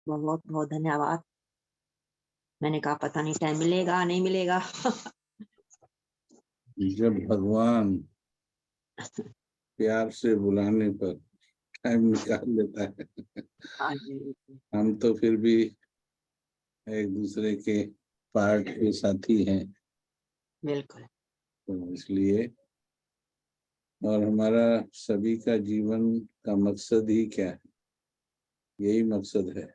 बहुत बहुत धन्यवाद। मैंने कहा पता नहीं टाइम मिलेगा नहीं मिलेगा। जब भगवान प्यार से बुलाने पर टाइम निकाल लेता है। हाँ जी। हम तो फिर भी एक दूसरे के पार्ट के साथी हैं, बिल्कुल। तो इसलिए। और हमारा सभी का जीवन का मकसद ही क्या है? यही मकसद है।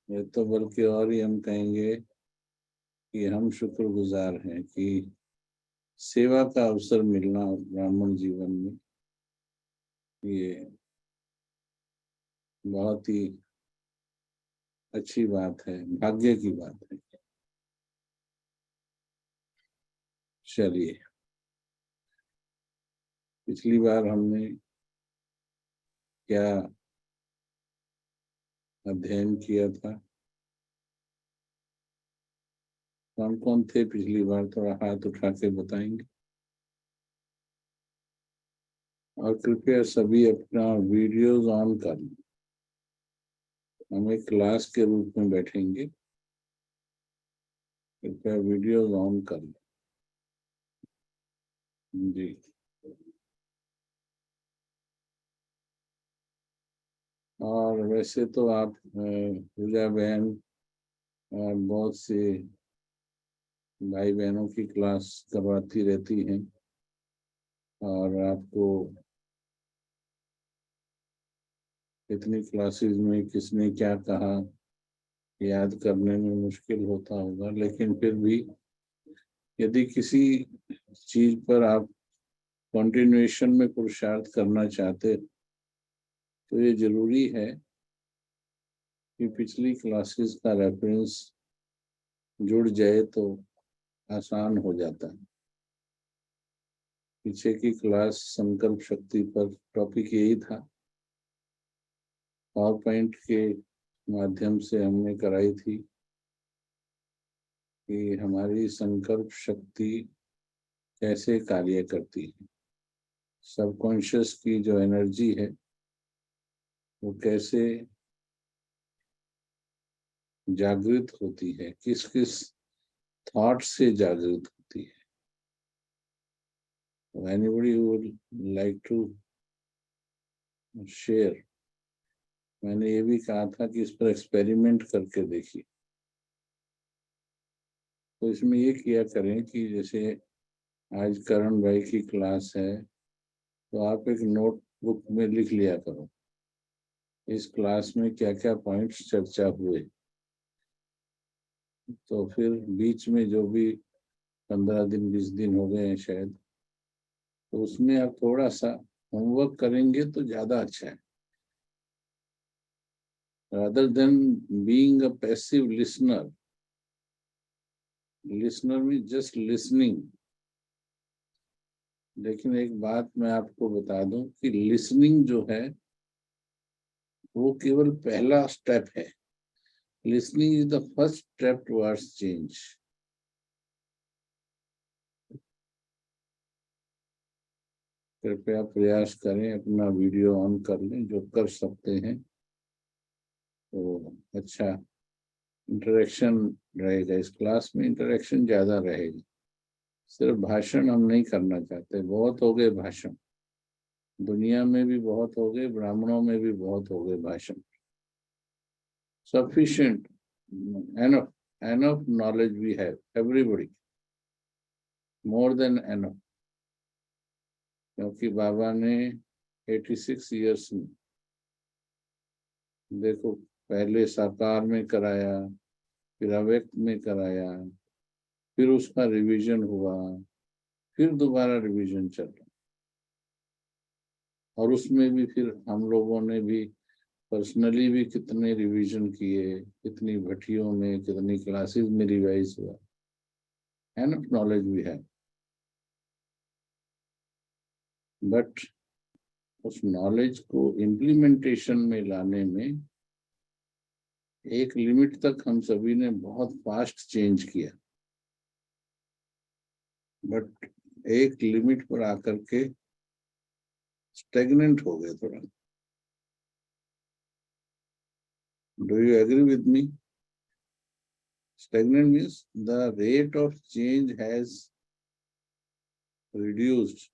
ये तो बल्कि और ही हम कहेंगे कि हम शुक्रगुजार हैं कि सेवा का अवसर मिलना ब्राह्मण जीवन में, ये बहुत ही अच्छी बात है, भाग्य की बात है। चलिए, पिछली बार हमने क्या अध्ययन किया था? कौन कौन थे पिछली बार? थोड़ा हाथ उठा के बताएंगे। और कृपया सभी अपना वीडियोस ऑन कर लें। हम एक क्लास के रूप में बैठेंगे, कृपया वीडियोस ऑन कर लें। जी। और वैसे तो आप पूजा बहन बहुत से भाई बहनों की क्लास करवाती रहती हैं, और आपको इतनी क्लासेस में किसने क्या कहा याद करने में मुश्किल होता होगा, लेकिन फिर भी यदि किसी चीज पर आप कंटिन्यूएशन में पुरुषार्थ करना चाहते, तो ये जरूरी है कि पिछली क्लासेस का रेफरेंस जुड़ जाए तो आसान हो जाता है। पीछे की क्लास संकल्प शक्ति पर टॉपिक यही था, पावर पॉइंट के माध्यम से हमने कराई थी कि हमारी संकल्प शक्ति कैसे कार्य करती है, सबकॉन्शियस की जो एनर्जी है वो कैसे जागृत होती है, किस किस थॉट से जागृत होती है। Anybody who would like to share? मैंने ये भी कहा था कि इस पर एक्सपेरिमेंट करके देखिए। तो इसमें ये किया करें कि जैसे आज करण भाई की क्लास है, तो आप एक नोटबुक में लिख लिया करो इस क्लास में क्या क्या पॉइंट्स चर्चा हुए। तो फिर बीच में जो भी 15 दिन 20 दिन हो गए हैं शायद, तो उसमें आप थोड़ा सा होमवर्क करेंगे तो ज्यादा अच्छा है, rather than being a passive listener. Listener में जस्ट लिसनिंग। लेकिन एक बात मैं आपको बता दूं कि लिसनिंग जो है वो केवल पहला स्टेप है। Listening is the first step towards change. कृपया प्रयास करें, अपना वीडियो ऑन कर लें जो कर सकते हैं, तो अच्छा इंटरेक्शन रहेगा। इस क्लास में इंटरेक्शन ज्यादा रहेगी। सिर्फ भाषण हम नहीं करना चाहते, बहुत हो गए भाषण, दुनिया में भी बहुत हो गए, ब्राह्मणों में भी बहुत हो गए भाषण। Sufficient, enough knowledge we have, everybody, more than enough। क्योंकि बाबा ने 86 ईयर्स में देखो, पहले साकार में कराया, फिर अव्यक्त में कराया, फिर उसका रिवीजन हुआ, फिर दोबारा रिवीजन चल रहा, और उसमें भी फिर हम लोगों ने भी पर्सनली भी कितने रिवीजन किए, कितनी भट्टियों में, कितनी क्लासेस में रिवाइज हुआ। Enough knowledge we have, but उस नॉलेज को इम्प्लीमेंटेशन में लाने में एक लिमिट तक हम सभी ने बहुत फास्ट चेंज किया, बट एक लिमिट पर आकर के स्टेगनेंट हो गए थोड़ा। Do you agree with me? Stagnant means the rate of change has reduced.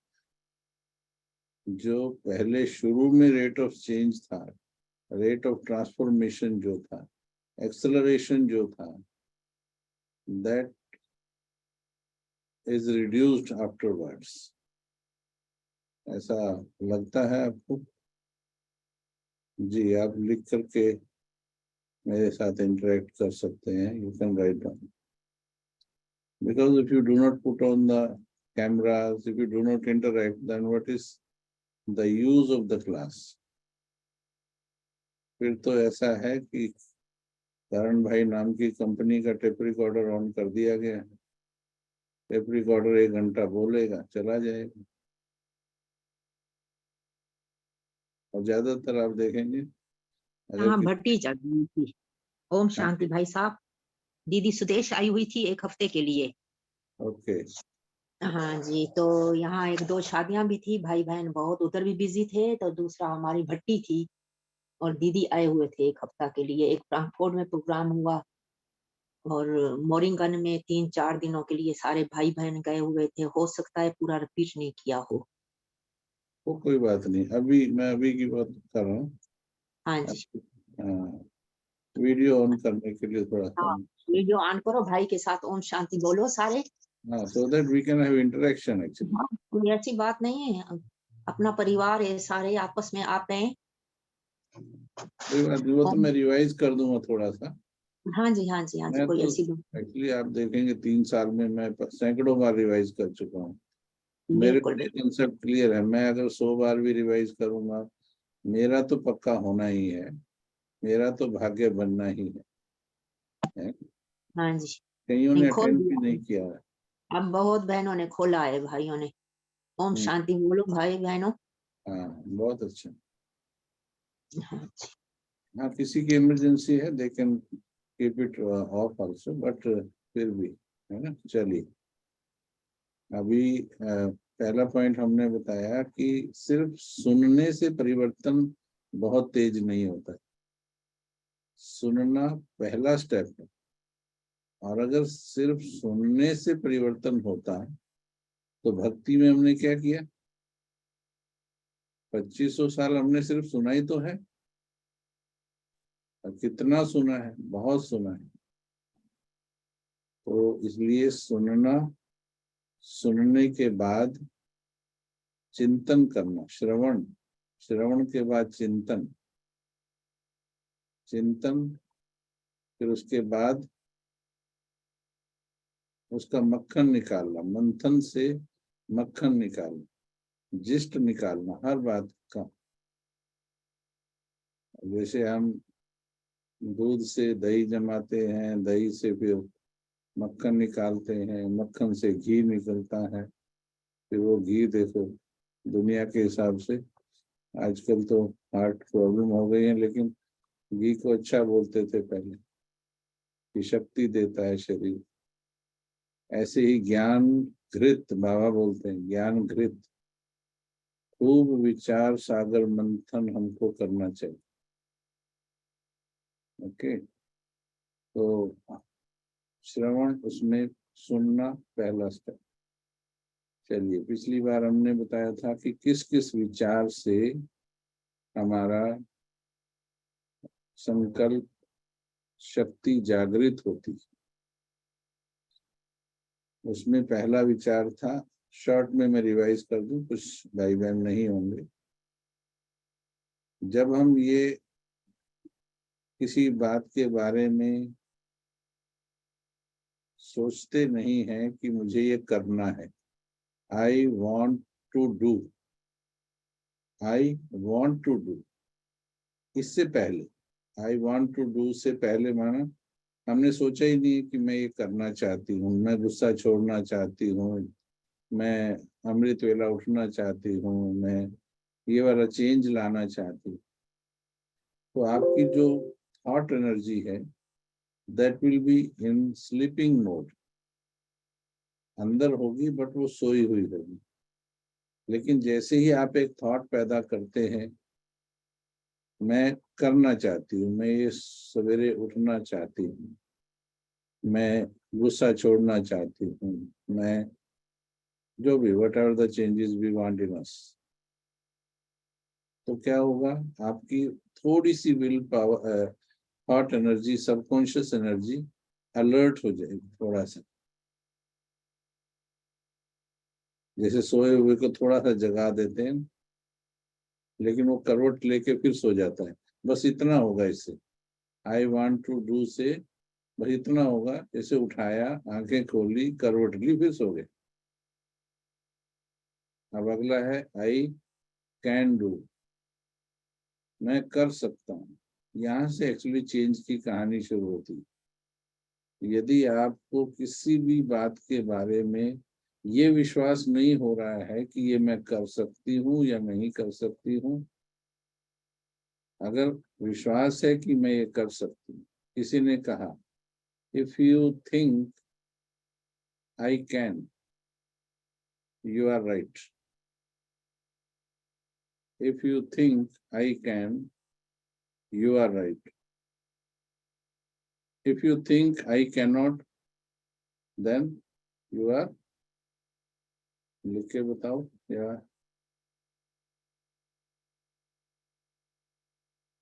जो पहले शुरू में रेट ऑफ चेंज था, रेट ऑफ ट्रांसफॉर्मेशन जो था, एक्सेलरेशन जो था, that is reduced afterwards. ऐसा लगता है आपको? जी, आप लिख करके मेरे साथ इंटरेक्ट कर सकते हैं. You can write down. Because if you do not put on the cameras, if you do not interact, then what is the use of the class? फिर तो ऐसा है कि करण भाई नाम की कंपनी का टेप रिकॉर्डर ऑन कर दिया गया है. टेप रिकॉर्डर 1 घंटा बोलेगा, चला जाएगा. और ज्यादातर आप देखेंगे अगर हाँ, भट्टी चढ़ गई थी. ओम शांति भाई साहब. दीदी सुदेश आई हुई थी 1 हफ्ते के लिए. ओके. हाँ जी, तो यहाँ 1-2 शादियां भी थी, भाई बहन बहुत उधर भी बिजी थे. तो दूसरा हमारी भट्टी थी और दीदी आए हुए थे 1 हफ्ता के लिए. एक फ्रैंकफर्ट में प्रोग्राम हुआ और मोरिंगन में 3-4 दिनों के लिए सारे भाई बहन गए हुए थे. हो सकता है पूरा रिपीट नहीं किया हो. वो कोई बात नहीं, अभी मैं अभी की बात कर रहा हूँ. हाँ जी. हाँ, वीडियो ऑन करने के लिए थोड़ा सा. हाँ, वीडियो ऑन करो, भाई के साथ ओम शांति बोलो सारे. हाँ, so that we can have interaction actually. हाँ, कोई ऐसी बात नहीं है. अपना परिवार है, सारे आपस में आप हैं. कोई बात नहीं, वो तो मैं रिवाइज कर दूंगा थोड़ा सा. हाँ जी, हाँ जी, हाँ जी, मैं कोई तो ऐसी बात. एक्चुअली आप देखेंगे 3 साल में मैं सैकड़ों बार रिवाइज कर चुका हूँ. मेरे बिल्कुल लिए बिल्कुल. कंसेप्ट क्लियर है. मैं अगर 100 बार भी रिवाइज करूंगा, मेरा तो पक्का होना ही है. मेरा तो भाग्य बनना ही है? हाँ जी. कईयों नहीं, ने खोल अटेंड भी दिया नहीं है. किया है. अब बहुत बहनों ने खोला है, भाइयों ने. ओम हम्म, शांति बोलो भाई बहनों. हाँ, बहुत अच्छा. हाँ जी. हाँ, किसी की इमरजेंसी है, they can keep it of also, but फिर भी है ना. चलिए, अभी पहला पॉइंट हमने बताया कि सिर्फ सुनने से परिवर्तन बहुत तेज नहीं होता है. सुनना पहला स्टेप है. और अगर सिर्फ सुनने से परिवर्तन होता है तो भक्ति में हमने क्या किया? 2500 साल हमने सिर्फ सुना ही तो है. और कितना सुना है? बहुत सुना है. तो इसलिए सुनना, सुनने के बाद चिंतन करना, श्रवण, श्रवण के बाद चिंतन, चिंतन, फिर उसके बाद उसका मक्खन निकालना, मंथन से मक्खन निकालना, जिस्ट निकालना हर बात का. जैसे हम दूध से दही जमाते हैं, दही से फिर मक्खन निकालते हैं, मक्खन से घी निकलता है. फिर वो घी देखो, दुनिया के हिसाब से आजकल तो हार्ट प्रॉब्लम हो गई है, लेकिन घी को अच्छा बोलते थे पहले कि शक्ति देता है शरीर. ऐसे ही ज्ञान घृत बाबा बोलते हैं, ज्ञान घृत. खूब विचार सागर मंथन हमको करना चाहिए. ओके. तो श्रवण, उसमें सुनना पहला स्टेप. चलिए, पिछली बार हमने बताया था कि किस किस विचार से हमारा संकल्प शक्ति जागृत होती. उसमें पहला विचार था, शॉर्ट में मैं रिवाइज कर दूं, कुछ भाई बहन नहीं होंगे. जब हम ये किसी बात के बारे में सोचते नहीं हैं कि मुझे ये करना है, I want to do, I want to do, इससे पहले, आई वॉन्ट टू डू से पहले माना हमने सोचा ही नहीं कि मैं ये करना चाहती हूँ, मैं गुस्सा छोड़ना चाहती हूँ, मैं अमृत वेला उठना चाहती हूँ, मैं ये वाला चेंज लाना चाहती हूँ. तो आपकी जो थॉट एनर्जी है, that will be in sleeping mode. अंदर होगी बट वो सोई हुई होगी. लेकिन जैसे ही आप एक थॉट पैदा करते हैं, मैं करना चाहती हूँ, मैं ये सवेरे उठना चाहती हूँ, मैं गुस्सा छोड़ना चाहती हूँ, मैं जो भी whatever the changes we want in us, तो क्या होगा, आपकी थोड़ी सी will power, thought energy, subconscious energy alert हो जाएगी थोड़ा सा। जैसे सोए हुए को थोड़ा सा जगा देते हैं, लेकिन वो करवट लेके फिर सो जाता है। बस इतना होगा इससे, आई वांट टू डू से बस इतना होगा, जैसे उठाया, आंखें खोली, करवट ली, फिर सो गए। अब अगला है आई कैन डू, मैं कर सकता हूँ। यहाँ से एक्चुअली चेंज की कहानी शुरू होती है। यदि आपको किसी भी बात के बारे में ये विश्वास नहीं हो रहा है कि ये मैं कर सकती हूँ या नहीं कर सकती हूँ, अगर विश्वास है कि मैं ये कर सकती हूँ, किसी ने कहा if you think I can, you are right. If you think I can, you are right. If you think I cannot, then you are, लिख के बताओ, या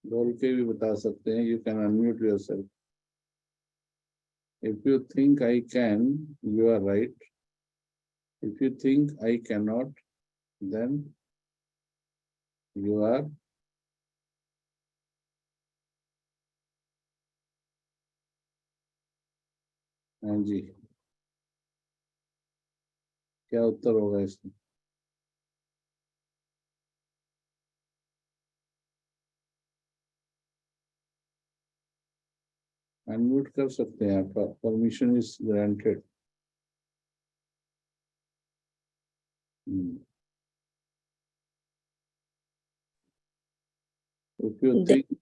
बोल के भी बता सकते हैं। You can unmute yourself. If you think I can, you are right. If you think I cannot, then you are, हाँ जी, क्या उत्तर होगा इसमें? अनम्यूट कर सकते हैं आप, permission is granted. If you think,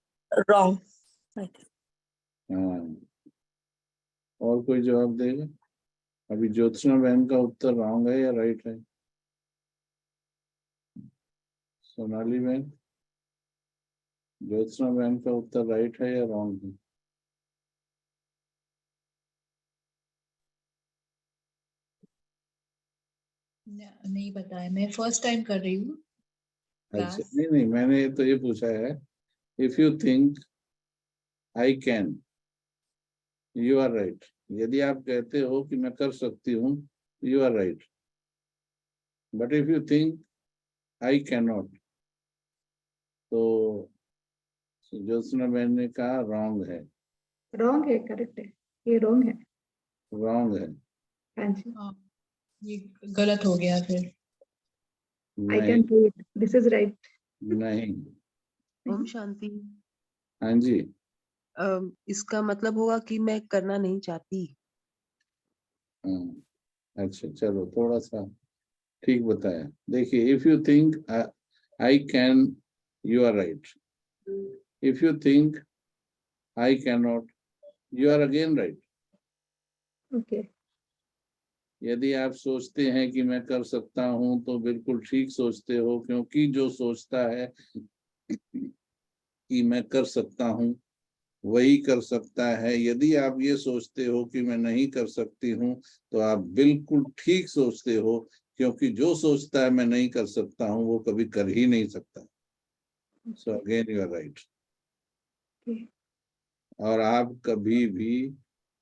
Wrong. हाँ, और कोई जवाब देगा? अभी ज्योत्सना बहन का उत्तर रॉन्ग है या राइट है? सोनाली बहन, ज्योत्सना बहन का उत्तर राइट है या रॉन्ग है? नहीं पता है, मैं फर्स्ट टाइम कर रही हूँ अच्छा, क्लास। नहीं नहीं, मैंने तो ये पूछा है, if you think I can, you are right. यदि आप कहते हो कि मैं कर सकती हूँ, you are right. But if you think I can not, तो ज्योत्सना बहन ने कहा रॉन्ग है। रॉन्ग है, करेक्ट है, ये रॉन्ग है। रॉन्ग है? हाँ जी, हाँ, ये गलत हो गया फिर। आई नहीं can do it, this is right. नहीं। ओम शांति। हाँ जी, इसका मतलब होगा कि मैं करना नहीं चाहती। हाँ, अच्छा चलो, थोड़ा सा ठीक बताया। देखिए, if you think I can, you are right. If you think I can not, you are again right. Okay, यदि आप सोचते हैं कि मैं कर सकता हूं, तो बिल्कुल ठीक सोचते हो, क्योंकि जो सोचता है कि मैं कर सकता हूं वही कर सकता है। यदि आप ये सोचते हो कि मैं नहीं कर सकती हूं, तो आप बिल्कुल ठीक सोचते हो, क्योंकि जो सोचता है मैं नहीं कर सकता हूं, वो कभी कर ही नहीं सकता। So again you are right. और आप कभी भी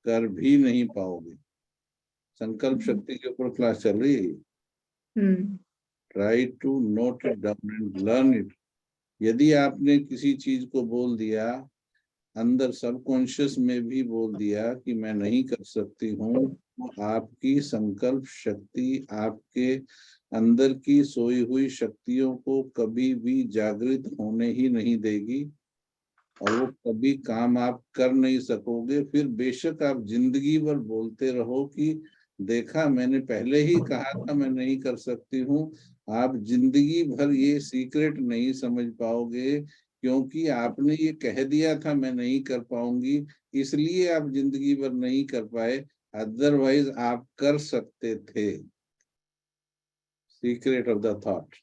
कर भी नहीं पाओगे। संकल्प शक्ति के ऊपर क्लास चल रही है। Try to note it down and learn it. यदि आपने किसी चीज को बोल दिया, अंदर सबकॉन्शियस में भी बोल दिया कि मैं नहीं कर सकती हूँ, तो आपकी संकल्प शक्ति आपके अंदर की सोई हुई शक्तियों को कभी भी जागृत होने ही नहीं देगी, और वो कभी काम आप कर नहीं सकोगे। फिर बेशक आप जिंदगी भर बोलते रहो कि देखा, मैंने पहले ही कहा था मैं नहीं कर सकती हूँ। आप जिंदगी भर ये सीक्रेट नहीं समझ पाओगे, क्योंकि आपने ये कह दिया था मैं नहीं कर पाऊंगी, इसलिए आप जिंदगी भर नहीं कर पाए। अदरवाइज आप कर सकते थे। Secret of the thought.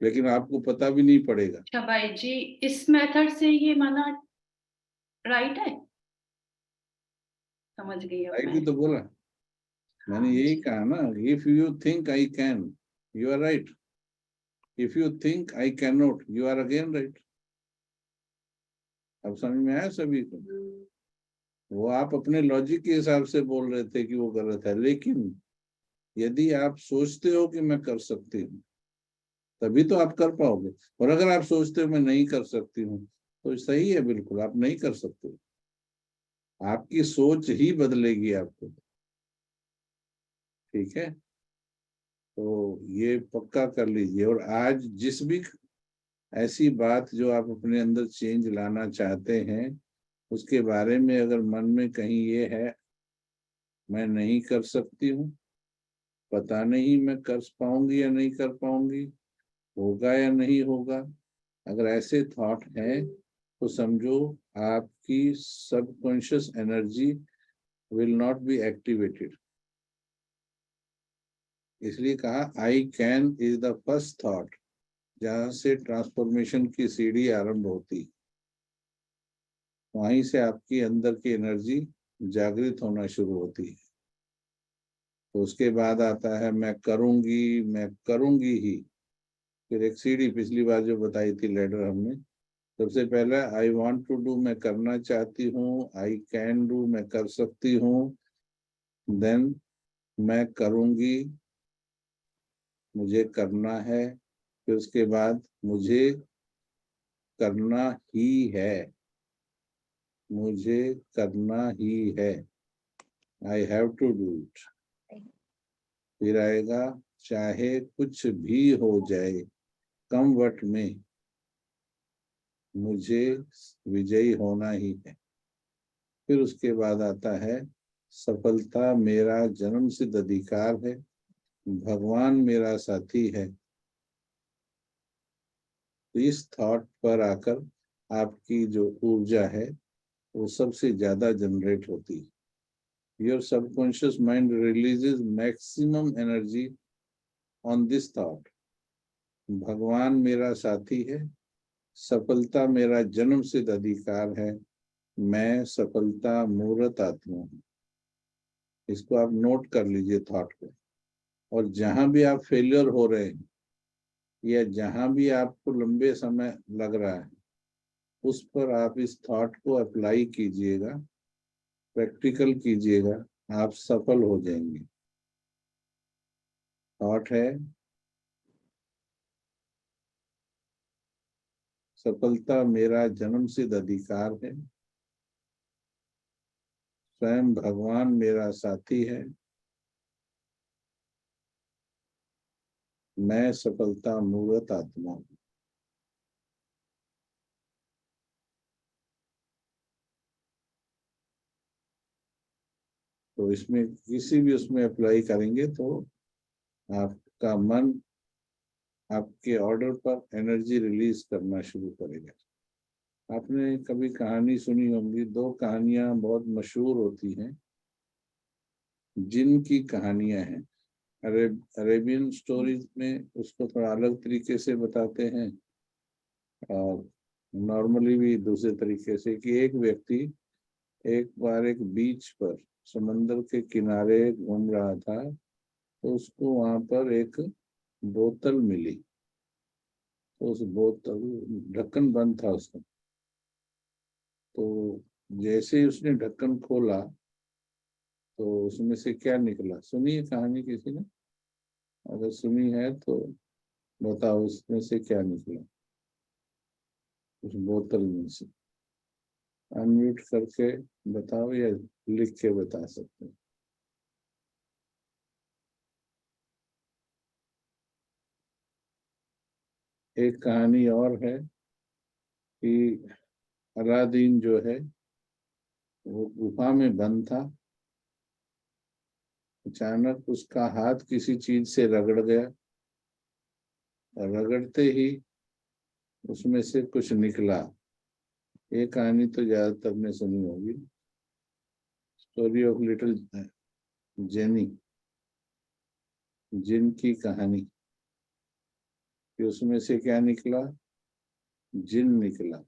लेकिन आपको पता भी नहीं पड़ेगा। अच्छा भाई जी, इस मेथड से ये माना राइट है? समझ गई अब राइट मैं। ही तो बोला मैंने, हाँ यही जी। कहा ना, if you think I can, you are right. If you think I can not, you are again right. अब समझ में आया सभी को? वो आप अपने लॉजिक के हिसाब से बोल रहे थे कि वो गलत है, लेकिन यदि आप सोचते हो कि मैं कर सकती हूँ तभी तो आप कर पाओगे। और अगर आप सोचते हो मैं नहीं कर सकती हूँ तो सही है, बिल्कुल आप नहीं कर सकते। आपकी सोच ही बदलेगी आपको। ठीक है, तो ये पक्का कर लीजिए। और आज जिस भी ऐसी बात जो आप अपने अंदर चेंज लाना चाहते हैं उसके बारे में अगर मन में कहीं ये है मैं नहीं कर सकती हूँ, पता नहीं मैं कर पाऊंगी या नहीं कर पाऊंगी, होगा या नहीं होगा, अगर ऐसे थॉट है तो समझो आपकी subconscious energy will not be activated. इसलिए कहा I can is the first thought, जहां से ट्रांसफॉर्मेशन की सीढ़ी आरंभ होती, वहीं से आपकी अंदर की एनर्जी जागृत होना शुरू होती है। तो उसके बाद आता है मैं करूंगी ही। फिर एक सीढ़ी पिछली बार जो बताई थी लेडर हमने, सबसे पहले आई वांट टू डू, मैं करना चाहती हूँ, आई कैन डू, मैं कर सकती हूँ, देन मैं करूंगी, मुझे करना है, फिर उसके बाद मुझे करना ही है, मुझे करना ही है, I have to do it. फिर आएगा चाहे कुछ भी हो जाए कम वट में मुझे विजयी होना ही है। फिर उसके बाद आता है सफलता मेरा जन्म सिद्ध अधिकार है, भगवान मेरा साथी है। तो इस थॉट पर आकर आपकी जो ऊर्जा है वो सबसे ज्यादा जनरेट होती है। Your subconscious mind releases maximum energy on this thought, भगवान मेरा साथी है, सफलता मेरा जन्म सिद्ध अधिकार है, मैं सफलता मूर्त आत्मा हूँ। इसको आप नोट कर लीजिए थॉट को। और जहां भी आप फेलियर हो रहे हैं या जहां भी आपको लंबे समय लग रहा है उस पर आप इस थॉट को अप्लाई कीजिएगा, प्रैक्टिकल कीजिएगा, आप सफल हो जाएंगे। थॉट है सफलता मेरा जन्म सिद्ध अधिकार है, स्वयं भगवान मेरा साथी है, मैं सफलता मूर्त आत्मा हूँ। तो इसमें किसी भी उसमें अप्लाई करेंगे तो आपका मन आपके ऑर्डर पर एनर्जी रिलीज करना शुरू करेगा। आपने कभी कहानी सुनी होंगी, दो कहानियां बहुत मशहूर होती हैं, जिन की कहानियां हैं। अरेबियन स्टोरीज में उसको थोड़ा अलग तरीके से बताते हैं और नॉर्मली भी दूसरे तरीके से, कि एक व्यक्ति एक बार एक बीच पर समंदर के किनारे घूम रहा था तो उसको वहां पर एक बोतल मिली। तो उस बोतल, ढक्कन बंद था उसका, तो जैसे ही उसने ढक्कन खोला तो उसमें से क्या निकला? सुनिए कहानी किसी ने, अगर सुनी है तो बताओ उसमें से क्या निकला उस बोतल में से। अनम्यूट करके बताओ या लिख के बता सकते हो। एक कहानी और है कि अलादीन जो है वो गुफा में बंद था, अचानक उसका हाथ किसी चीज से रगड़ गया और रगड़ते ही उसमें से कुछ निकला। ये कहानी तो ज्यादातर ने सुनी होगी, स्टोरी ऑफ लिटिल जेनी, जिन की कहानी। कि उसमें से क्या निकला, जिन निकला,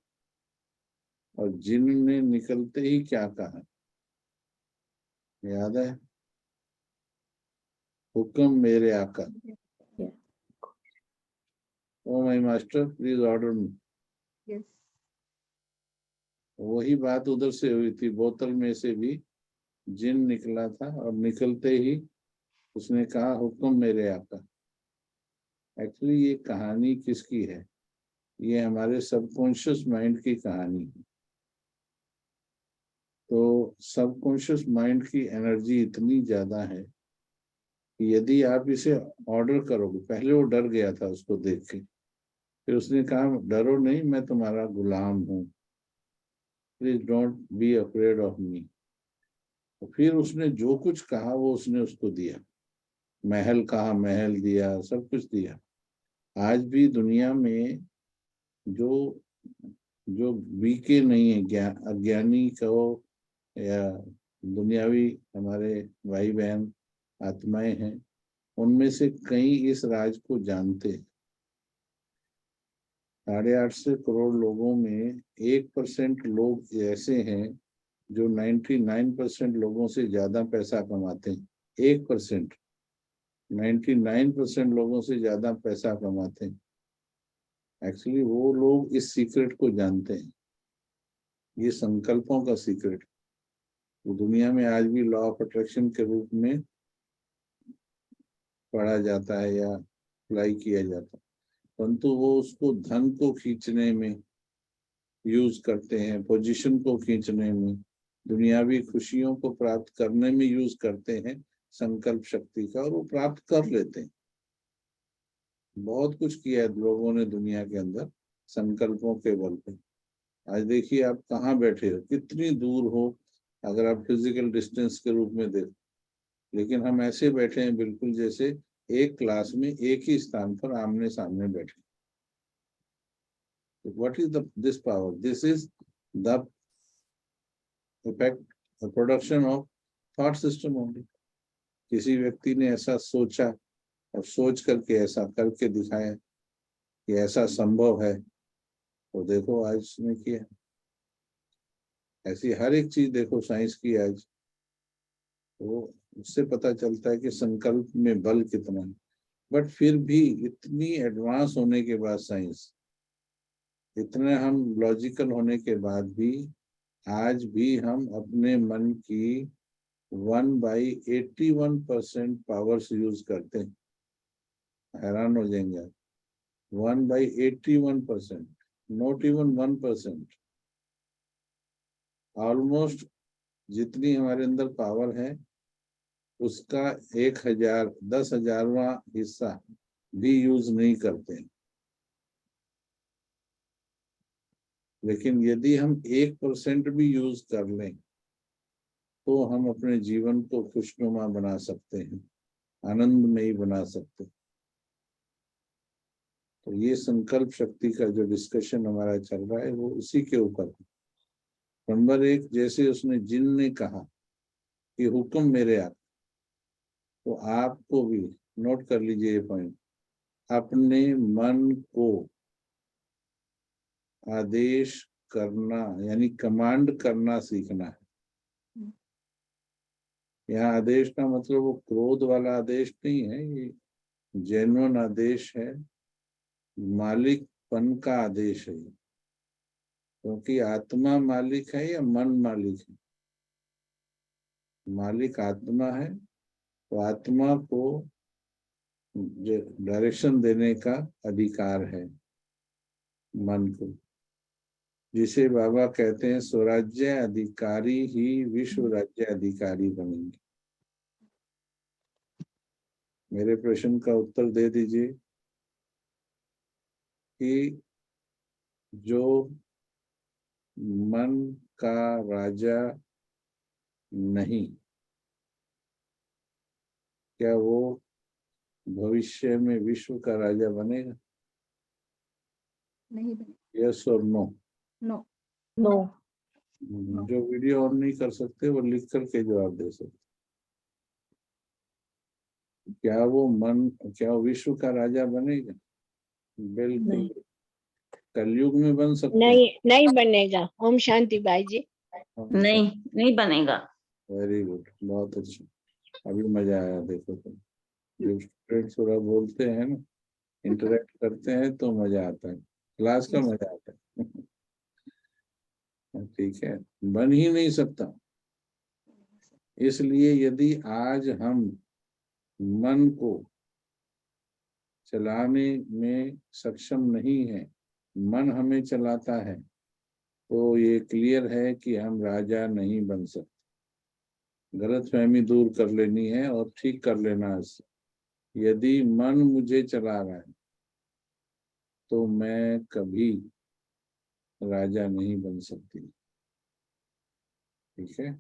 और जिन ने निकलते ही क्या कहा, याद है? हुक्म मेरे आका, Yeah. Oh my master please order me. Yes. वही बात उधर से हुई थी, बोतल में से भी जिन निकला था और निकलते ही उसने कहा हुक्म मेरे आका। एक्चुअली ये कहानी किसकी है? ये हमारे सबकॉन्शियस माइंड की कहानी है। तो सबकॉन्शियस माइंड की एनर्जी इतनी ज्यादा है कि यदि आप इसे ऑर्डर करोगे, पहले वो डर गया था उसको देख के, फिर उसने कहा डरो नहीं, मैं तुम्हारा गुलाम हूँ, please don't be afraid of me. फिर उसने जो कुछ कहा वो उसने उसको दिया, महल कहा महल दिया, सब कुछ दिया। आज भी दुनिया में जो जो बीके नहीं है, अज्ञानी कहो या दुनियावी हमारे भाई बहन आत्माएं हैं, उनमें से कई इस राज को जानते हैं। 850 करोड़ लोगों में 1% लोग ऐसे हैं जो 99% लोगों से ज्यादा पैसा कमाते हैं। 1%, 99% लोगों से ज्यादा पैसा कमाते हैं। एक्चुअली वो लोग इस सीक्रेट को जानते हैं, ये संकल्पों का सीक्रेट। वो दुनिया में आज भी लॉ ऑफ अट्रैक्शन के रूप में पढ़ा जाता है या अप्लाई किया जाता है, परंतु वो उसको धन को खींचने में यूज करते हैं, पोजीशन को खींचने में, दुनियावी खुशियों को प्राप्त करने में यूज करते हैं संकल्प शक्ति का, और वो प्राप्त कर लेते हैं। बहुत कुछ किया है लोगों ने दुनिया के अंदर संकल्पों के बल पे। आज देखिए आप कहाँ बैठे हो, कितनी दूर हो अगर आप फिजिकल डिस्टेंस के रूप में देखो, लेकिन हम ऐसे बैठे हैं बिल्कुल जैसे एक क्लास में एक ही स्थान पर आमने सामने बैठे। What is this power? This is the effect, the production of thought system only. किसी व्यक्ति ने ऐसा सोचा और सोच करके ऐसा करके दिखाया कि ऐसा संभव है, तो देखो आज उसने किया। ऐसी हर एक चीज देखो साइंस की आज, तो उससे पता चलता है कि संकल्प में बल कितना है। बट फिर भी इतनी एडवांस होने के बाद साइंस, इतने हम लॉजिकल होने के बाद भी आज भी हम अपने मन की 1/81% पावर्स यूज करते हैं। हैरान हो जाएंगे। 1/81%, नॉट इवन 1%। ऑलमोस्ट जितनी हमारे अंदर पावर है उसका 10,000वां हिस्सा भी यूज नहीं करते हैं। लेकिन यदि हम 1% भी यूज कर लें तो हम अपने जीवन को खुशनुमा बना सकते हैं, आनंदमयी बना सकते हैं। तो ये संकल्प शक्ति का जो डिस्कशन हमारा चल रहा है वो उसी के ऊपर है। नंबर 1, जैसे उसने जिन ने कहा कि हुक्म मेरे आप, तो आपको भी नोट कर लीजिए ये पॉइंट, अपने मन को आदेश करना यानी कमांड करना सीखना है। यहाँ आदेश का मतलब वो क्रोध वाला आदेश नहीं है, ये जेन्युइन आदेश है, मालिकपन का आदेश है। क्योंकि आत्मा मालिक है या मन मालिक है? मालिक आत्मा है, तो आत्मा को डायरेक्शन देने का अधिकार है मन को, जिसे बाबा कहते हैं स्वराज्य अधिकारी ही विश्व राज्य अधिकारी बनेंगे। मेरे प्रश्न का उत्तर दे दीजिए कि जो मन का राजा नहीं, क्या वो भविष्य में विश्व का राजा बनेगा? नहीं बने। यस और नो? नो। नो। जो वीडियो ऑन नहीं कर सकते वो लिख करके जवाब दे सकते। क्या वो विश्व का राजा बनेगा? बिल्कुल कलयुग में बन सकते हैं। नहीं नहीं बनेगा। ओम शांति भाई जी। नहीं नहीं बनेगा। वेरी गुड, बहुत अच्छा। अभी मजा आया। देखो तो जब स्टूडेंट थोड़ा बोलते हैं ना, इंटरेक्ट करते हैं तो मजा आता है, क्लास का मजा आता है। ठीक है, बन ही नहीं सकता। इसलिए यदि आज हम मन को चलाने में सक्षम नहीं है, मन हमें चलाता है, तो ये क्लियर है कि हम राजा नहीं बन सकते। गलतफहमी दूर कर लेनी है और ठीक कर लेना है। यदि मन मुझे चला रहा है तो मैं कभी राजा नहीं बन सकती। ठीक है,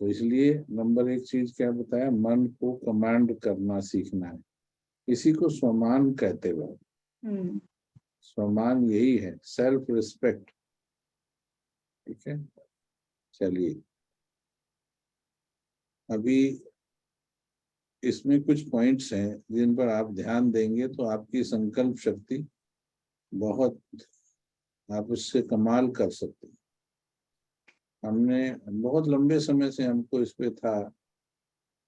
तो इसलिए नंबर 1 चीज क्या बताया, मन को कमांड करना सीखना है। इसी को स्वमान कहते हैं। स्वमान यही है, सेल्फ रिस्पेक्ट। ठीक है, चलिए अभी इसमें कुछ पॉइंट्स हैं जिन पर आप ध्यान देंगे तो आपकी संकल्प शक्ति बहुत, आप उससे कमाल कर सकते हैं। हमने बहुत लंबे समय से हमको इस पे था,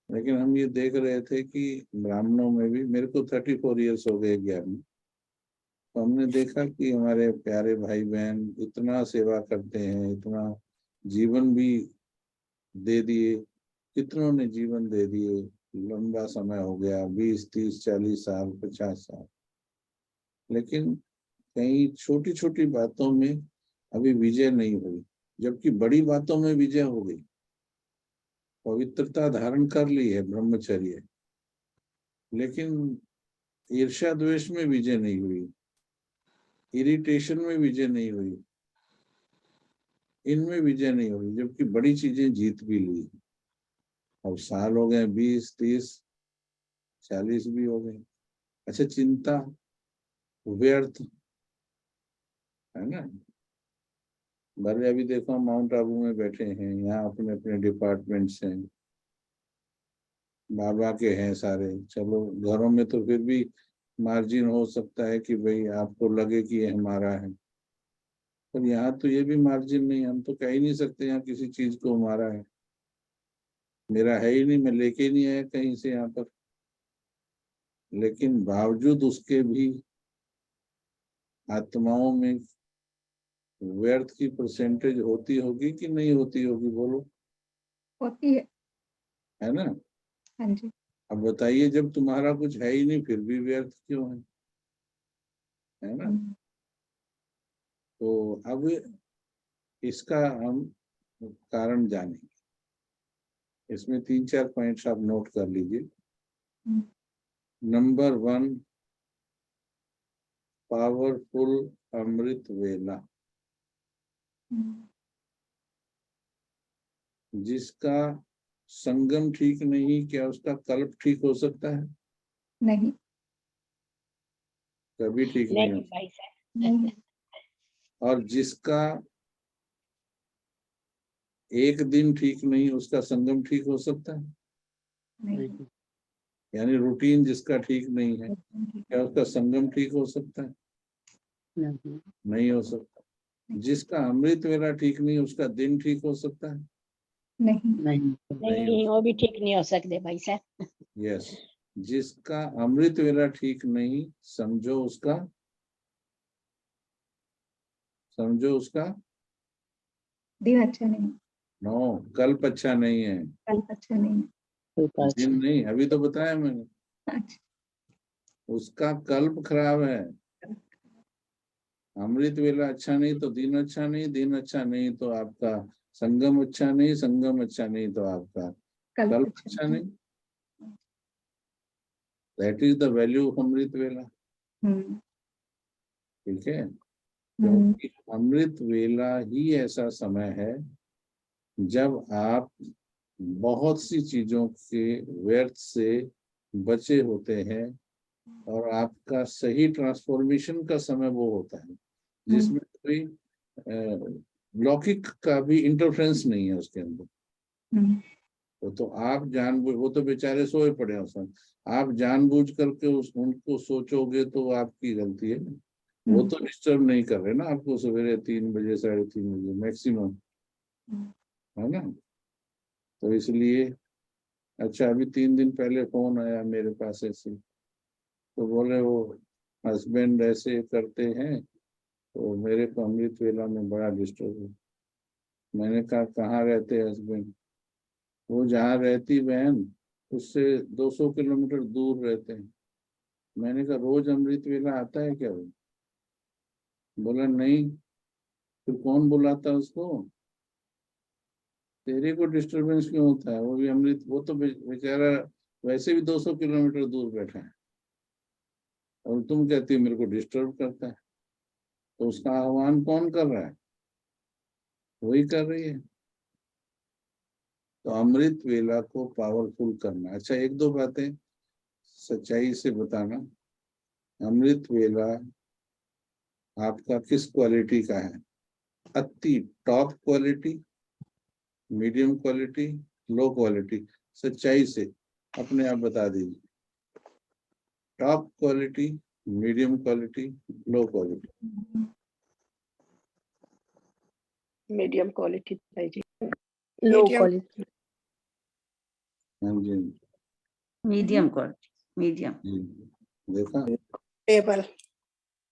लेकिन हम ये देख रहे थे कि ब्राह्मणों में भी, मेरे को 34 इयर्स हो गए 11 तो हमने देखा कि हमारे प्यारे भाई बहन इतना सेवा करते हैं, इतना जीवन भी दे दिए, कितनों ने जीवन दे दिए, लंबा समय हो गया, 20, 30, 40 साल, 50 साल, लेकिन कई छोटी छोटी बातों में अभी विजय नहीं हुई, जबकि बड़ी बातों में विजय हो गई। पवित्रता धारण कर ली है, ब्रह्मचर्य, लेकिन ईर्ष्या द्वेष में विजय नहीं हुई, इरिटेशन में विजय नहीं हुई, इनमें विजय नहीं हुई, जबकि बड़ी चीजें जीत भी ली। अब साल हो गए, 20, 30, 40 भी हो गए। अच्छा, चिंता व्यर्थ है ना। भले अभी देखो माउंट आबू में बैठे हैं, यहाँ अपने अपने डिपार्टमेंट्स हैं, बाबा के हैं सारे। चलो घरों में तो फिर भी मार्जिन हो सकता है कि भाई आपको लगे कि ये हमारा है, पर यहाँ तो ये भी मार्जिन नहीं, हम तो कह ही नहीं सकते यहाँ किसी चीज को हमारा है, मेरा है ही नहीं, मैं लेके ही नहीं आया कहीं से यहाँ पर। लेकिन बावजूद उसके भी आत्माओं में व्यर्थ की परसेंटेज होती होगी कि नहीं होती होगी, बोलो। होती है ना। हाँ जी। अब बताइए, जब तुम्हारा कुछ है ही नहीं फिर भी व्यर्थ क्यों है ना। तो अब इसका हम कारण जानेंगे। इसमें 3-4 पॉइंट्स आप नोट कर लीजिए। नंबर 1, पावरफुल अमृत वेला। जिसका संगम ठीक नहीं, क्या उसका कल्प ठीक हो सकता है? नहीं। कभी ठीक नहीं नहीं हो। भाई साहब। नहीं। और जिसका एक दिन ठीक नहीं, उसका संगम ठीक हो सकता है? नहीं। यानी रूटीन जिसका ठीक नहीं है, क्या उसका संगम ठीक हो सकता है? नहीं हो सकता। जिसका अमृत वेला ठीक नहीं, उसका दिन ठीक हो सकता है? नहीं। नहीं वो भी ठीक नहीं हो सकते भाई साहब। यस, जिसका अमृत वेला ठीक नहीं, समझो उसका दिन अच्छा नहीं। नो, कल्प अच्छा नहीं है। कल अच्छा नहीं। दिन नहीं, अभी तो बताया मैंने, अच्छा। उसका कल्प खराब है। अमृत वेला अच्छा नहीं तो दिन अच्छा नहीं, दिन अच्छा नहीं तो आपका संगम अच्छा नहीं, संगम अच्छा नहीं तो आपका कल कल्प अच्छा अच्छा नहीं। That is the value of Amrit Vela. ठीक है, क्योंकि अमृत वेला ही ऐसा समय है जब आप बहुत सी चीजों के व्यर्थ से बचे होते हैं और आपका सही ट्रांसफॉर्मेशन का समय वो होता है जिसमें कोई लौकिक का भी इंटरफेरेंस नहीं है उसके अंदर। वो तो आप जानबूझ, वो तो बेचारे सोए पड़े हैं उसमें, आप जानबूझ करके उनको सोचोगे तो आपकी गलती है ना। वो तो डिस्टर्ब नहीं कर रहे ना आपको सवेरे 3 बजे 3:30 बजे मैक्सिमम, है ना। तो इसलिए अच्छा, अभी 3 दिन पहले फोन आया मेरे पास ऐसे, तो बोले वो हस्बैंड ऐसे करते हैं, तो मेरे को अमृत वेला में बड़ा डिस्टर्ब है। मैंने कहा कहाँ रहते हस्बैंड? वो जहाँ रहती बहन उससे 200 किलोमीटर दूर रहते हैं। मैंने कहा रोज अमृत वेला आता है क्या वो? बोला नहीं। फिर कौन बुलाता उसको? तेरे को डिस्टरबेंस क्यों होता है? वो भी अमृत, वो तो बेचारा वैसे भी 200 किलोमीटर दूर बैठा है, और तुम कहती हो मेरे को डिस्टर्ब करता है। तो उसका आह्वान कौन कर रहा है? वही कर रही है। तो अमृत वेला को पावरफुल करना। अच्छा, 1-2 बातें सच्चाई से बताना। अमृत वेला आपका किस क्वालिटी का है? अति top quality, medium quality, low quality? सच्चाई से अपने आप बता दीजिए। Top quality, medium quality, low quality? Medium quality चाहिए, लो क्वालिटी। हाँ जी, मीडियम क्वालिटी, मीडियम। जी देखा, टेबल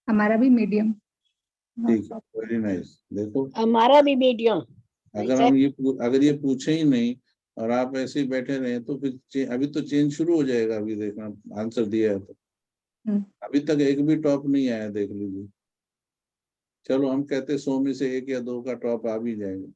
हमारा भी मीडियम। ठीक है, वेरी नाइस। देखो, हमारा भी मीडियम। अगर हम अगर ये पूछे ही नहीं और आप ऐसे ही बैठे रहे तो फिर अभी तो चेंज शुरू हो जाएगा। अभी देखना, आंसर दिया है तो अभी तक एक भी टॉप नहीं आया, देख लीजिए। चलो हम कहते 100 में से 1 या 2 का टॉप आ भी जाएगा।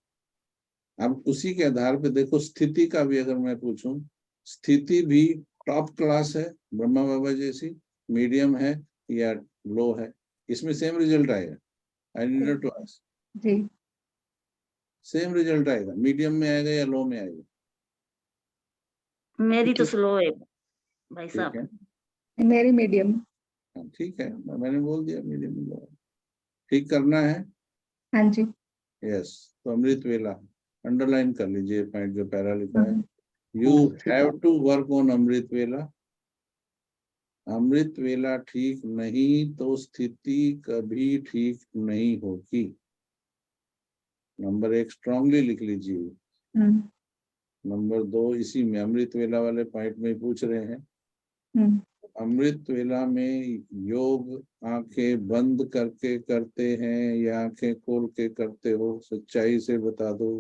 अब उसी के आधार पे देखो, स्थिति का भी अगर मैं पूछूं, स्थिति भी टॉप क्लास है ब्रह्मा बाबा जैसी, मीडियम है या लो है? इसमें सेम रिजल्ट आएगा। आई नीड टू आस्क, जी, सेम रिजल्ट आएगा, मीडियम में आएगा या लो में आएगा? मेरी तो स्लो है भाई ठीक साहब। है, मेरी मीडियम। हाँ, ठीक है, मैंने बोल दिया मीडियम में लो। ठीक करना है। हाँ जी। यस, तो अमृत वेला अंडरलाइन कर लीजिए पॉइंट जो पैरा लिखा है। हाँ, you have to work on Amrit Vela. Amrit Vela ठीक नहीं तो स्थिति कभी ठीक नहीं होगी। नंबर 1 स्ट्रांगली लिख लीजिए। नंबर 2, इसी में अमृत वेला वाले पॉइंट में पूछ रहे हैं, अमृत वेला में योग आंखें बंद करके करते हैं या आंखें खोल के करते हो? सच्चाई से बता दो।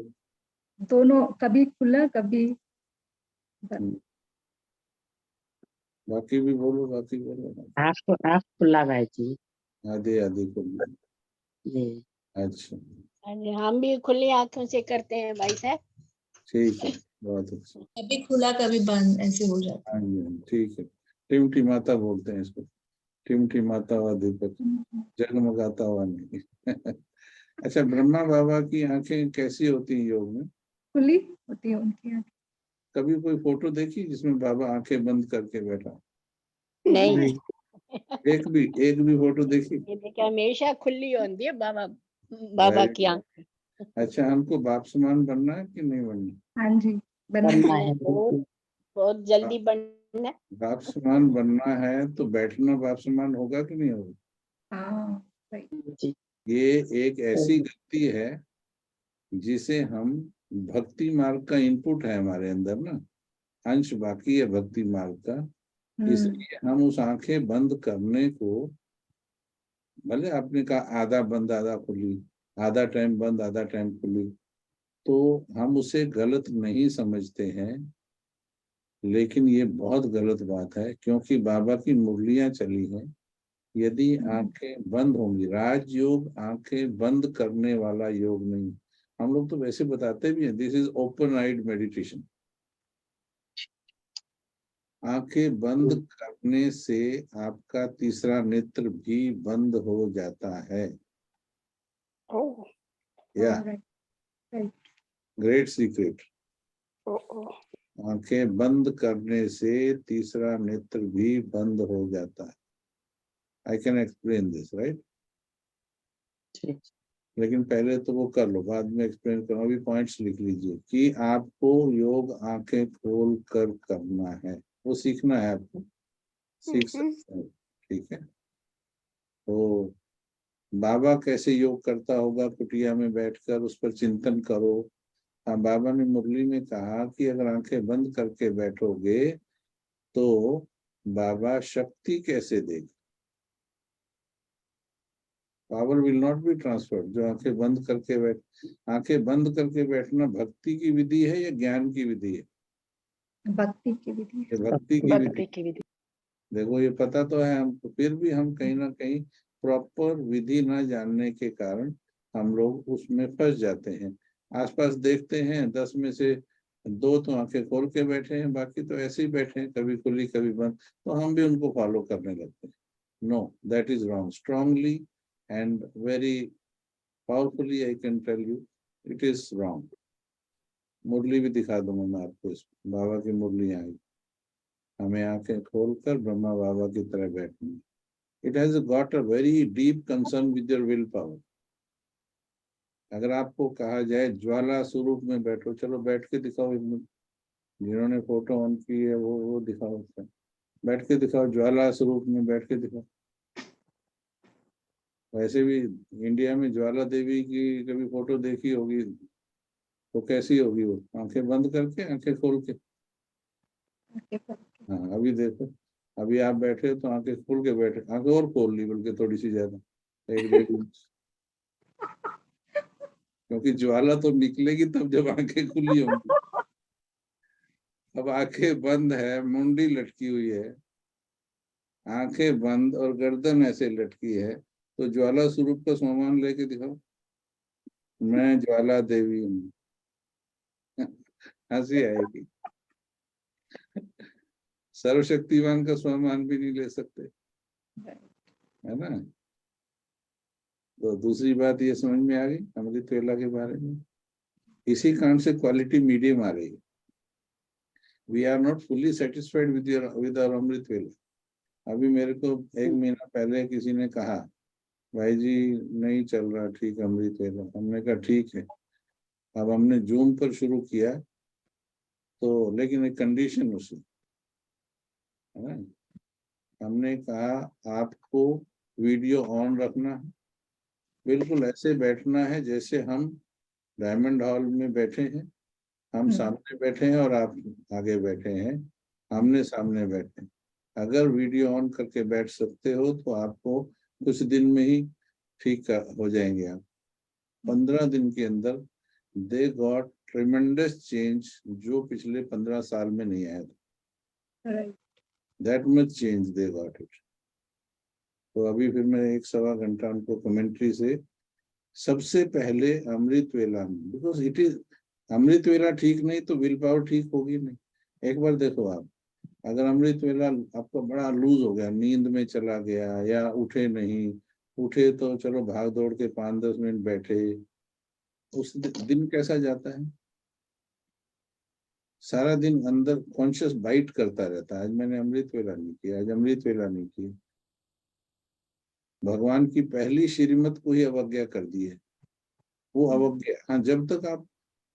दोनों, कभी खुला कभी बंद। बाकी भी बोलो, बाकी बोलो। हाफ खुला भाई जी। आधे आधे को भी। जी, अच्छा, हम भी खुली आंखों से करते हैं भाई साहब। ठीक है, बहुत अच्छा। कभी खुला कभी बंद ऐसे हो जाता हाँ जी, हाँ, ठीक है। टिमटी माता बोलते हैं इसको, टिमटी माता हुआ दीपक, जगमगाता हुआ नहीं। अच्छा, ब्रह्मा बाबा की आंखें कैसी होती हैं योग में? खुली होती है उनकी आंखें। कभी कोई फोटो देखी जिसमें बाबा आंखें बंद करके बैठा? नहीं, एक भी फोटो देखी? ये देखिए हमेशा खुली होती है बाबा की आंख। अच्छा, हमको बाप समान बनना है कि नहीं बनना? हाँ जी, बनना बनना है। है, बहुत जल्दी बनना है। बाप समान बनना है तो बैठना बाप समान होगा कि नहीं होगा? हाँ, सही। जी, ये एक ऐसी गलती है जिसे हम, भक्ति मार्ग का इनपुट है हमारे अंदर ना, अंश बाकी है भक्ति मार्ग का, इसलिए हम उस आंखें बंद करने को, भले आपने कहा आधा बंद आधा खुली, आधा टाइम बंद आधा टाइम खुली, तो हम उसे गलत नहीं समझते हैं, लेकिन ये बहुत गलत बात है, क्योंकि बाबा की मुरलियां चली हैं। यदि आंखें बंद होंगी, राजयोग आंखें बंद करने वाला योग नहीं। हम लोग तो वैसे बताते भी हैं, this is open eyed meditation. आंखें बंद करने से आपका तीसरा नेत्र भी बंद हो जाता है। या ग्रेट सीक्रेट, आंखें बंद करने से तीसरा नेत्र भी बंद हो जाता है। I can explain this, right? लेकिन पहले तो वो कर लो, बाद में एक्सप्लेन करो। अभी पॉइंट्स लिख लीजिए कि आपको योग आंखें खोल कर करना है, वो सीखना है आपको, सीख सकते हो, ठीक है। तो बाबा कैसे योग करता होगा कुटिया में बैठकर, उस पर चिंतन करो। हाँ, बाबा ने मुरली में कहा कि अगर आंखें बंद करके बैठोगे तो बाबा शक्ति कैसे देगा, power will not be transferred. जो आंखें बंद करके आंखें बंद करके बैठना भक्ति की विधि है या ज्ञान की विधि है? भक्ति की विधि। ये भक्ति की विधि। भक्ति की विधि। देखो ये पता तो है हमको, फिर भी हम कहीं ना कहीं प्रॉपर विधि ना जानने के कारण हम लोग उसमें फंस जाते हैं। आसपास देखते हैं 10 में से 2 तो आंखें खोल के बैठे हैं, बाकी तो ऐसे ही बैठे हैं, कभी खुली कभी बंद, तो हम भी उनको फॉलो करने लगते हैं। No, that is wrong. Strongly and very powerfully I can tell you it is wrong. मुरली भी दिखा दूंगा मैं आपको, इस बाबा की मुरली आई, हमें आंखें खोलकर ब्रह्मा बाबा की तरह बैठनी। It has got a very deep concern with your will power. अगर आपको कहा जाए ज्वाला स्वरूप में बैठो, चलो बैठ के दिखाओ, जिन्होंने फोटो ऑन की है वो दिखाओ, बैठ के दिखाओ, ज्वाला स्वरूप में बैठ के दिखाओ। वैसे भी इंडिया में ज्वाला देवी की कभी फोटो देखी होगी तो कैसी होगी वो, आंखें बंद करके आंखें खोल के? हाँ, अभी देखो, अभी आप बैठे हो तो आंखें खोल के बैठे, आंखें और खोल ली बल्कि थोड़ी सी ज्यादा, 1-1.5 इंच, क्योंकि ज्वाला तो निकलेगी तब जब आंखें खुली होंगी। अब आंखें बंद है, मुंडी लटकी हुई है, आंखें बंद और गर्दन ऐसे लटकी है, तो ज्वाला स्वरूप का सामान लेके दिखाओ, मैं ज्वाला देवी हूँ। हंसी आएगी। सर्वशक्तिमान का सामान भी नहीं ले सकते, है ना। तो दूसरी बात ये समझ में आ गई अमृत वेला के बारे में। इसी कारण से क्वालिटी मीडियम आ रही है। We are not fully satisfied with our Amrit Vela. अभी मेरे को 1 महीना पहले किसी ने कहा भाई जी नहीं चल रहा ठीक अमृत वेला। हमने कहा ठीक है, अब हमने जूम पर शुरू किया, तो लेकिन एक कंडीशन उसकी है ना, हमने कहा आपको वीडियो ऑन रखना है, बिल्कुल ऐसे बैठना है जैसे हम डायमंड हॉल में बैठे हैं, हम सामने बैठे हैं और आप आगे बैठे हैं, आमने सामने बैठे हैं। अगर वीडियो ऑन करके बैठ सकते हो तो आपको कुछ दिन में ही ठीक हो जाएंगे आप। 15 दिन के अंदर दे गॉट ट्रेमेंडस चेंज, जो पिछले 15 साल में नहीं आया था। That much change they got it. तो अभी फिर मैं 1-1.25 घंटा उनको कमेंट्री से सबसे पहले अमृत वेला में, बिकॉज इट इज अमृत वेला ठीक नहीं तो विल पावर ठीक होगी नहीं। एक बार देखो आप, अगर अमृत वेला आपका बड़ा लूज हो गया, नींद में चला गया या उठे नहीं, उठे तो चलो भाग दौड़ के 5-10 मिनट बैठे, उस दिन कैसा जाता है? सारा दिन अंदर कॉन्शियस बाइट करता रहता है, आज मैंने अमृत वेला नहीं किया, आज अमृत वेला नहीं किया। भगवान की पहली श्रीमत को ही अवज्ञा कर दी है। वो अवज्ञा, हाँ, जब तक आप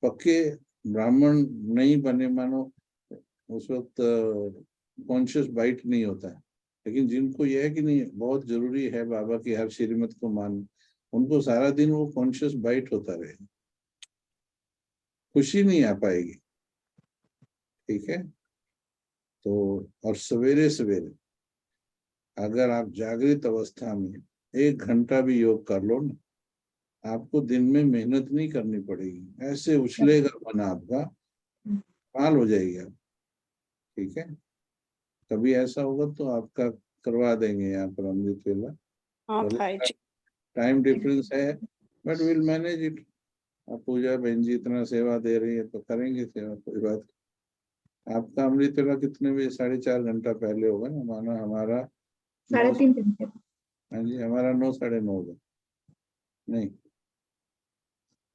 पक्के ब्राह्मण नहीं बने, मानो उस वक्त कॉन्शियस बाइट नहीं होता है। लेकिन जिनको यह है कि नहीं बहुत जरूरी है बाबा की हर श्रीमत को मान, उनको सारा दिन वो कॉन्शियस बाइट होता रहे, खुशी नहीं आ पाएगी, ठीक है। तो और सवेरे सवेरे अगर आप जागृत अवस्था में 1 घंटा भी योग कर लो ना, आपको दिन में मेहनत नहीं करनी पड़ेगी, ऐसे उछलेगा मन आपका, पाल हो जाएगी आप, ठीक है। कभी ऐसा होगा तो आपका करवा देंगे यहाँ पर अमृत वेला। टाइम डिफरेंस है बट विल मैनेज इट। आप पूजा बहन जी इतना सेवा दे रही है तो करेंगे सेवा, कोई बात। आपका अमृत वेला कितने बजे? 4.5 घंटा पहले होगा ना, माना हमारा 3:30 घंटे। हाँ जी, हमारा 9, 9:30 होगा। नहीं,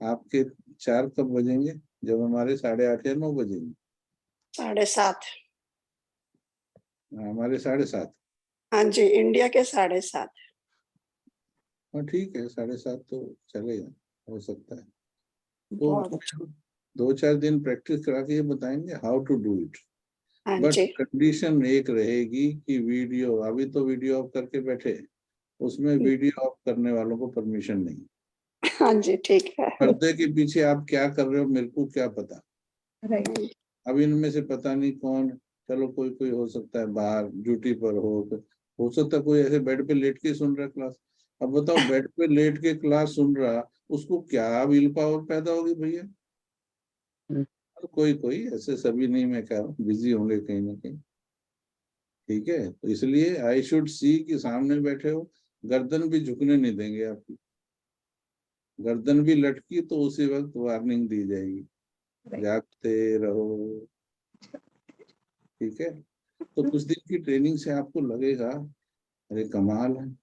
आपके 4 कब बजेंगे? जब हमारे 8:30 या 9 बजेंगे। 7:30। हमारे 7:30। हाँ जी, इंडिया के 7:30। हाँ ठीक है, 7:30 तो चलेगा, हो सकता है। तो बहुत अच्छा। 2-4 दिन प्रैक्टिस करा के ये बताएंगे हाउ टू डू इट। हाँ बट जी। कंडीशन एक रहेगी कि वीडियो, अभी तो वीडियो ऑफ करके बैठे, उसमें वीडियो ऑफ करने वालों को परमिशन नहीं। हाँ जी ठीक है। पर्दे के पीछे आप क्या कर रहे हो मेरे को क्या पता। राइट। अब इनमें से पता नहीं कौन, चलो कोई कोई हो सकता है बाहर ड्यूटी पर हो सकता है कोई ऐसे बेड पे लेट के सुन रहा है क्लास। अब बताओ, बेड पे लेट के क्लास सुन रहा, उसको क्या विल पावर पैदा होगी भैया। और कोई कोई ऐसे, सभी नहीं, मैं कह रहा हूँ बिजी होंगे कहीं ना कहीं। ठीक है, तो इसलिए आई शुड सी कि सामने बैठे हो, गर्दन भी झुकने नहीं देंगे आपकी। गर्दन भी लटकी तो उसी वक्त वार्निंग दी जाएगी, जागते रहो। ठीक है, तो कुछ दिन की ट्रेनिंग से आपको लगेगा अरे कमाल है,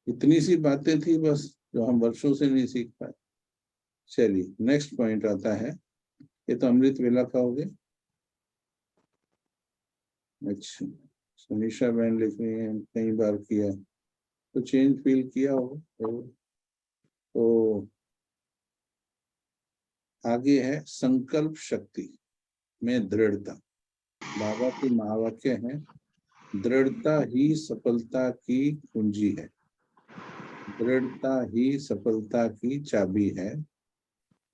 इतनी सी बातें थी बस जो हम वर्षों से नहीं सीख पाए। चलिए नेक्स्ट पॉइंट आता है, ये तो अमृत वेला का हो गया। अच्छा, सुनीशा बहन लिख रही है कई बार किया तो चेंज फील किया होगा। तो आगे है संकल्प शक्ति में दृढ़ता। बाबा की महावाक्य है, दृढ़ता ही सफलता की कुंजी है, दृढ़ता ही सफलता की चाबी है।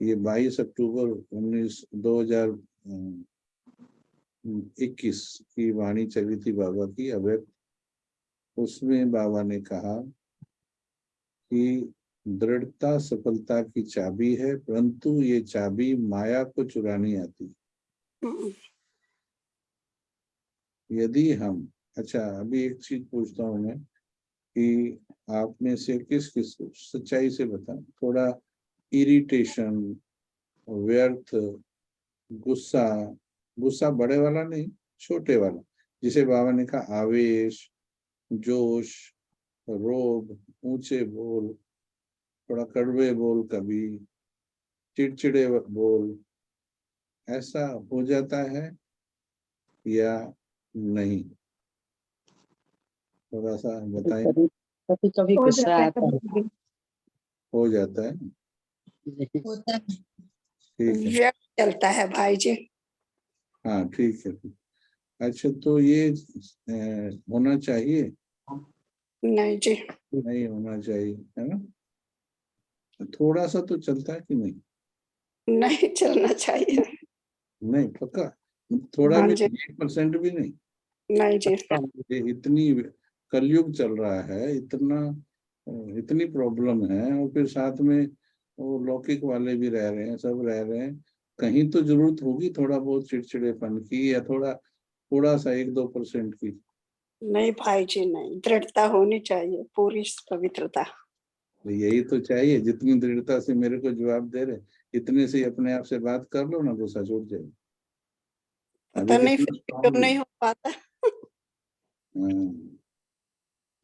ये 22 अक्टूबर 2021 की वाणी चली थी बाबा की अव्यक्त। उसमें बाबा ने कहा कि दृढ़ता सफलता की चाबी है, परंतु ये चाबी माया को चुरानी आती। यदि हम, अच्छा अभी एक चीज पूछता हूँ मैं कि आप में से किस किस को सच्चाई से बताएं, थोड़ा इरिटेशन, व्यर्थ, गुस्सा, गुस्सा बड़े वाला नहीं छोटे वाला, जिसे बाबा ने कहा आवेश, जोश, रोब, ऊंचे बोल, थोड़ा कड़वे बोल, कभी चिड़चिड़े बोल, ऐसा हो जाता है या नहीं, थोड़ा सा बताएं। कभी कभी हो गुस्सा जाता है आता है। कभी-कभी। हो जाता है, होता है। ठीक है, व्यर्थ चलता है भाई जी। हाँ ठीक है। अच्छा, तो ये होना चाहिए, नहीं जी। नहीं होना चाहिए, है ना। थोड़ा सा तो चलता है कि नहीं, नहीं चलना चाहिए। नहीं पक्का, थोड़ा हाँ भी जी। 1% भी नहीं। नहीं जी। ये इतनी कलयुग चल रहा है, इतना इतनी प्रॉब्लम है, और फिर साथ में वो लौकिक वाले भी रह रहे हैं, सब रह रहे हैं, कहीं तो जरूरत होगी थोड़ा बहुत चिड़चिड़ेपन की, या थोड़ा थोड़ा सा 1-2% की। नहीं भाई जी नहीं, दृढ़ता होनी चाहिए, पूरी पवित्रता। तो यही तो चाहिए, जितनी दृढ़ता से मेरे को जवाब दे रहे, इतने से ही अपने आप से बात कर लो ना, गुस्सा छूट जाए। पता अभी नहीं कितना फिर क्यों स्ट्रांग है। नहीं हो पाता। हाँ,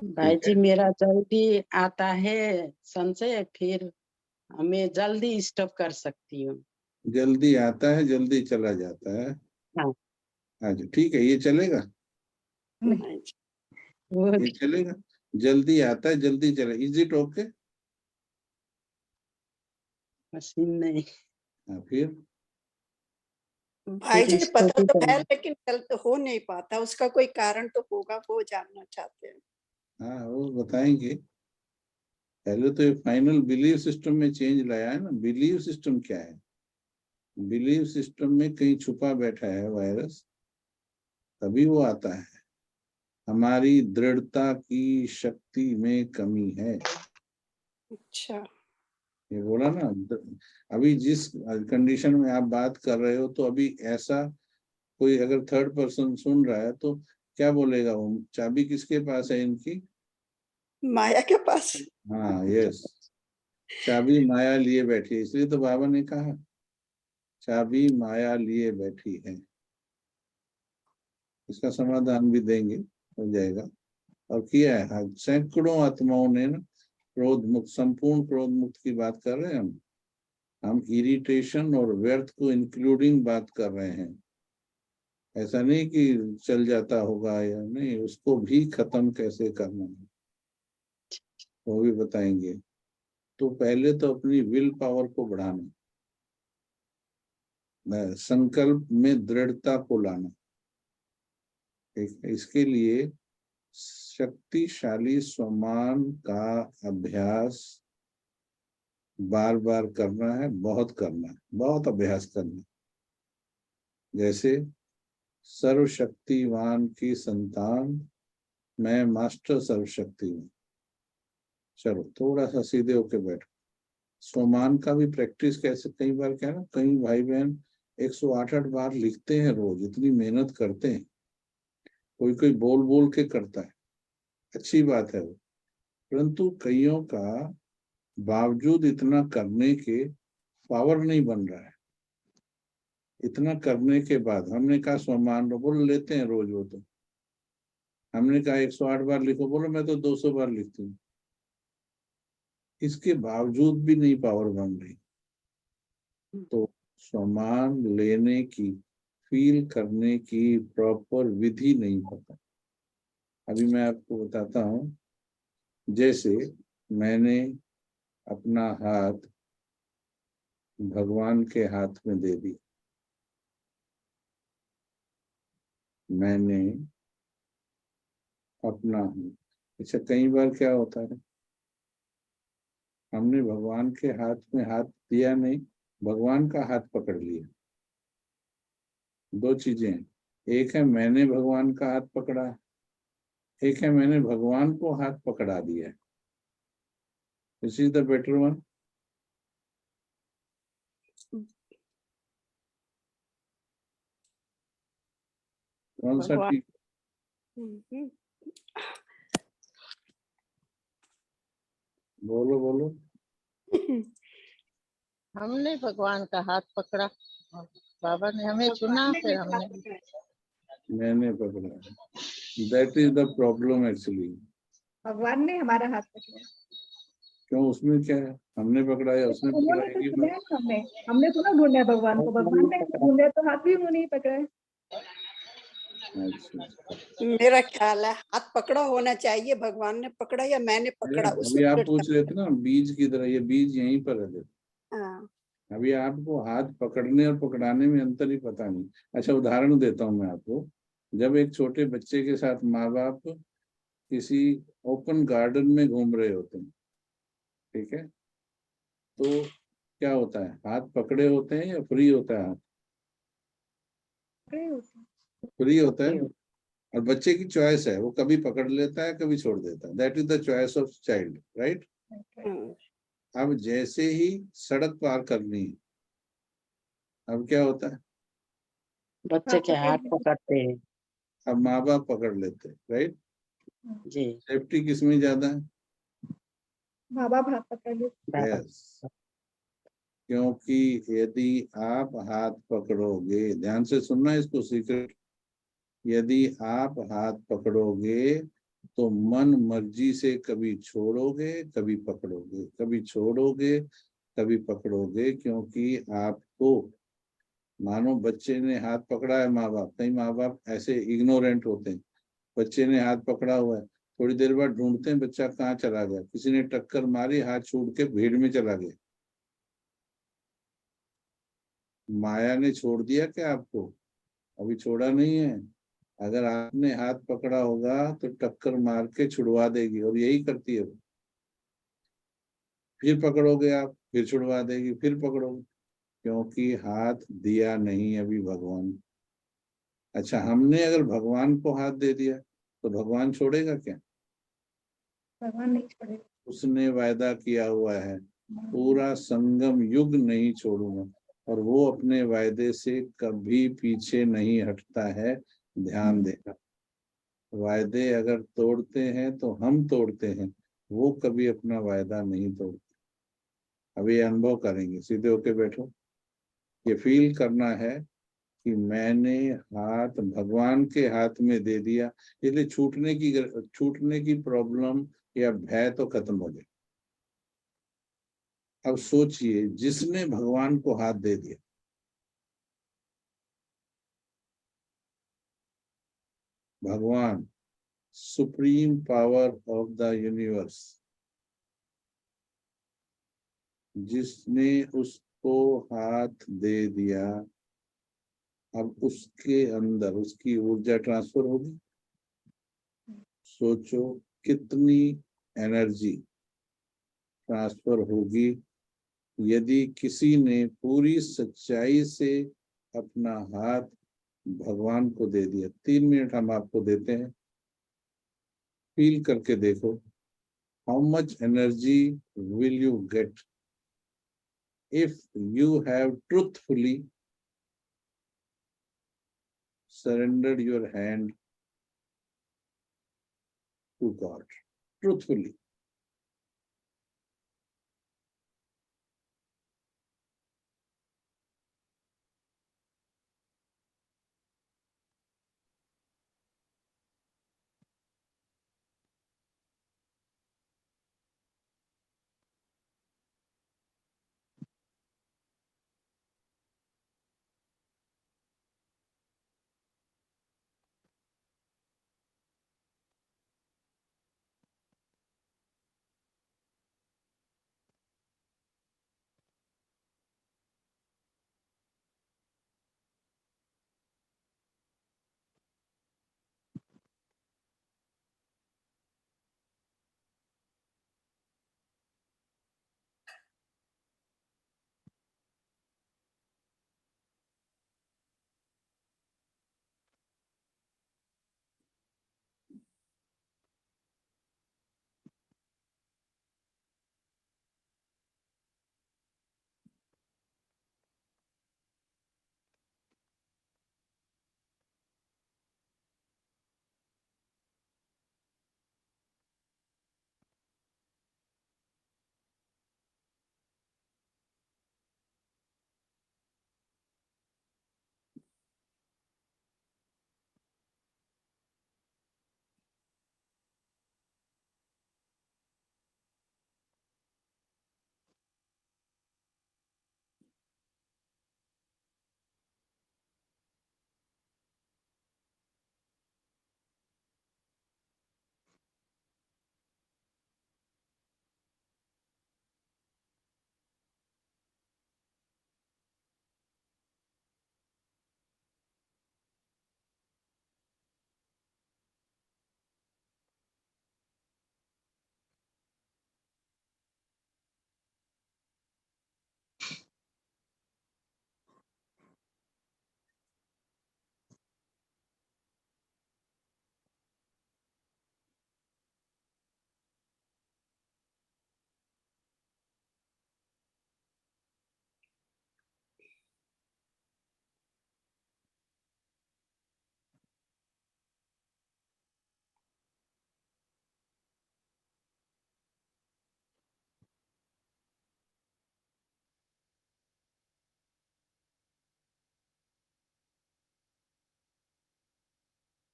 भाई ठीक जी है, मेरा जल्दी आता है संशय, फिर मैं जल्दी स्टॉप कर सकती हूँ। जल्दी आता है जल्दी चला जाता है। हाँ, अच्छा ठीक है, ये चलेगा, नहीं जी। वो ये चलेगा, जल्दी आता है जल्दी चले, इज इट ओके। मशीन नहीं, हाँ फिर, भाई फिर जी स्टॉप पता ही तो है, करना। लेकिन कल तो हो नहीं पाता, उसका कोई कारण तो होगा, वो जानना चाहते हैं। हाँ वो बताएंगे। पहले तो ये फाइनल बिलीव सिस्टम में चेंज लाया है ना। बिलीव सिस्टम क्या है, बिलीव सिस्टम में कहीं छुपा बैठा है वायरस, तभी वो आता है। हमारी दृढ़ता की शक्ति में कमी है, अच्छा। ये बोला ना। अभी जिस कंडीशन में आप बात कर रहे हो, तो अभी ऐसा कोई अगर थर्ड पर्सन सुन रहा है तो क्या बोलेगा वो, चाबी किसके पास है इनकी। माया के पास। हाँ यस, चाबी माया लिए बैठी है, इसलिए तो बाबा ने कहा चाबी माया लिए बैठी है। इसका समाधान भी देंगे, हो जाएगा। और किया है, हाँ, सैकड़ों आत्माओं ने ना क्रोध मुक्त, संपूर्ण क्रोध मुक्त की बात कर रहे हैं हम इरिटेशन और व्यर्थ को इंक्लूडिंग बात कर रहे हैं। ऐसा नहीं कि चल जाता होगा या नहीं, उसको भी खत्म कैसे करना है। वो भी बताएंगे। तो पहले तो अपनी विल पावर को बढ़ाना, संकल्प में दृढ़ता को लाना। ठीक है, इसके लिए शक्तिशाली स्वमान का अभ्यास बार बार करना है, बहुत करना है, बहुत अभ्यास करना है। जैसे सर्वशक्तिवान की संतान, मैं मास्टर सर्वशक्तिवान। चलो थोड़ा सा सीधे होके बैठो। स्वमान का भी प्रैक्टिस कैसे, कई बार क्या है ना, कई भाई बहन 108 बार लिखते हैं रोज, इतनी मेहनत करते हैं। कोई कोई बोल बोल के करता है, अच्छी बात है वो, परंतु कईयों का बावजूद इतना करने के पावर नहीं बन रहा है। इतना करने के बाद हमने कहा स्वमान बोल लेते हैं रोज, वो तो हमने कहा 108 बार लिखो, बोलो मैं तो 200 बार लिखती हूँ। इसके बावजूद भी नहीं पावर बन रही। तो स्वमान लेने की, फील करने की प्रॉपर विधि नहीं पता। अभी मैं आपको बताता हूँ। जैसे मैंने अपना हाथ भगवान के हाथ में दे दिया, मैंने अपना, अच्छा कई बार क्या होता है, हमने भगवान के हाथ में हाथ दिया नहीं, भगवान का हाथ पकड़ लिया। दो चीजें हैं, एक है मैंने भगवान का हाथ पकड़ा, एक है मैंने भगवान को हाथ पकड़ा दिया। This is the better one. कौन सा भगवान। ठीक? बोलो बोलो। हमने भगवान का हाथ पकड़ा, बाबा ने हमें चुना, फिर हमने मैंने पकड़ा, that is the problem actually. भगवान ने हमारा हाथ पकड़ा। क्यों, उसमें क्या है, हमने पकड़ा या उसने पकड़ा, उन्होंने तो एक ही चुना है ना, हमने तो ना ढूंढा है भगवान को, भगवान ने ढूंढा तो हाथ भी उन्होंने ही पकड़ा है। अच्छा, मेरा ख्याल है हाथ पकड़ा होना चाहिए, भगवान ने पकड़ा या मैंने पकड़ा, अभी उसमें आप दृढ़ता। पूछ रहे थे ना बीज की तरह, ये बीज यहीं पर है। हाँ, अभी आपको हाथ पकड़ने और पकड़ाने में अंतर ही पता नहीं। अच्छा उदाहरण देता हूँ मैं आपको। जब एक छोटे बच्चे के साथ माँ बाप किसी ओपन गार्डन में घूम रहे होते हैं, ठीक है, तो क्या होता है, हाथ पकड़े होते हैं या फ्री होता है? हाथ पकड़े होते हैं। फ्री होता है, और बच्चे की चॉइस है, वो कभी पकड़ लेता है कभी छोड़ देता है। That is the choice of child, right. अब जैसे ही सड़क पार करनी है, अब क्या होता है, बच्चे के हाथ पकड़ते हैं। अब माँ बाप पकड़ लेते हैं, राइट। जी, सेफ्टी किसमें ज्यादा है? माँ बाप हाथ पकड़ लेते। यस, क्योंकि यदि आप हाथ पकड़ोगे, ध्यान से सुनना इसको सीक्रेट, यदि आप हाथ पकड़ोगे तो मन मर्जी से कभी छोड़ोगे कभी पकड़ोगे, कभी छोड़ोगे कभी पकड़ोगे। क्योंकि आपको, मानो बच्चे ने हाथ पकड़ा है, माँ बाप, कई माँ बाप ऐसे इग्नोरेंट होते हैं, बच्चे ने हाथ पकड़ा हुआ है, थोड़ी देर बाद ढूंढते हैं बच्चा कहाँ चला गया, किसी ने टक्कर मारी, हाथ छूट के भीड़ में चला गया। माया ने छोड़ दिया क्या आपको? अभी छोड़ा नहीं है। अगर आपने हाथ पकड़ा होगा तो टक्कर मार के छुड़वा देगी, और यही करती है वो। फिर पकड़ोगे आप, फिर छुड़वा देगी, फिर पकड़ोगे, क्योंकि हाथ दिया नहीं अभी भगवान। अच्छा, हमने अगर भगवान को हाथ दे दिया तो भगवान छोड़ेगा क्या? भगवान नहीं छोड़ेगा। उसने वायदा किया हुआ है, पूरा संगम युग नहीं छोड़ूंगा, और वो अपने वायदे से कभी पीछे नहीं हटता है। ध्यान देना, वायदे अगर तोड़ते हैं तो हम तोड़ते हैं, वो कभी अपना वायदा नहीं तोड़ते। अभी अनुभव करेंगे, सीधे होके बैठो। ये फील करना है कि मैंने हाथ भगवान के हाथ में दे दिया, इसलिए छूटने की प्रॉब्लम या भय तो खत्म हो गया। अब सोचिए, जिसने भगवान को हाथ दे दिया, भगवान supreme power of the universe, जिसने उसको हाथ दे दिया, अब उसके अंदर उसकी ऊर्जा ट्रांसफर होगी। सोचो कितनी एनर्जी ट्रांसफर होगी यदि किसी ने पूरी सच्चाई से अपना हाथ भगवान को दे दिया। 3 मिनट हम आपको देते हैं, फील करके देखो, how much energy will you get if you have truthfully surrendered your hand to God. Truthfully.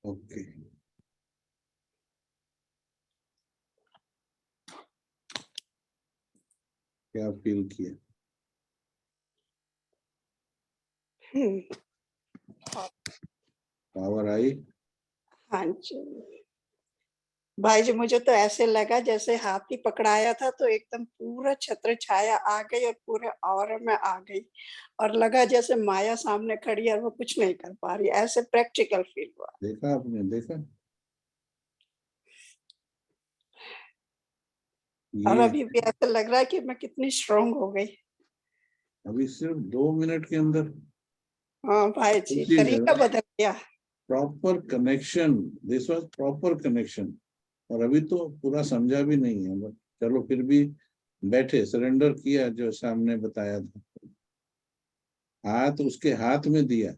Okay. क्या फील किया? पावर आई? हाँ जी भाई जी, मुझे तो ऐसे लगा जैसे हाथी पकड़ाया था तो एकदम पूरा छत्र छाया आ गई और पूरे ऑरा में आ गई, और लगा जैसे माया सामने खड़ी है और वो कुछ नहीं कर पा रही। ऐसे प्रैक्टिकल फील हुआ। देखा आपने? देखा और ये अभी भी ऐसा लग रहा है कि मैं कितनी स्ट्रांग हो गई। अभी सिर्फ 2 मिनट के अंदर हाँ भाई जी, चीज है तरीका बदल गया। Proper connection. This was proper connection. और अभी तो पूरा समझा भी नहीं है, बट चलो फिर भी बैठे, सरेंडर किया जो सामने बताया था, हाथ उसके हाथ में दिया,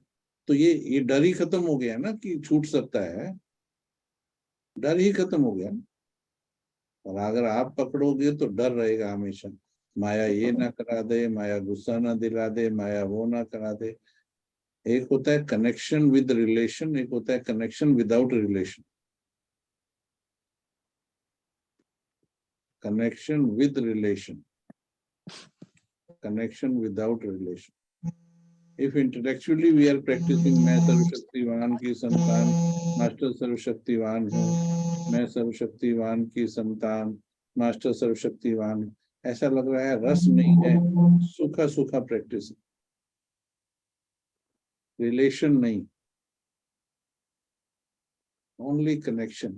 तो ये डर ही खत्म हो गया ना कि छूट सकता है। डर ही खत्म हो गया ना। और अगर आप पकड़ोगे तो डर रहेगा हमेशा, माया ये ना करा दे, माया गुस्सा ना दिला दे, माया वो ना करा दे। एक होता है कनेक्शन विद रिलेशन, एक होता है connection without relation. Connection with relation, connection without relation. If intellectually we are practicing मैं सर्वशक्तिवान की संतान, मास्टर सर्वशक्तिवान हूँ, मैं सर्वशक्तिवान की संतान, मास्टर सर्वशक्तिवान, ऐसा लग रहा है रस नहीं है, सूखा सूखा प्रैक्टिस, रिलेशन नहीं, ओनली कनेक्शन।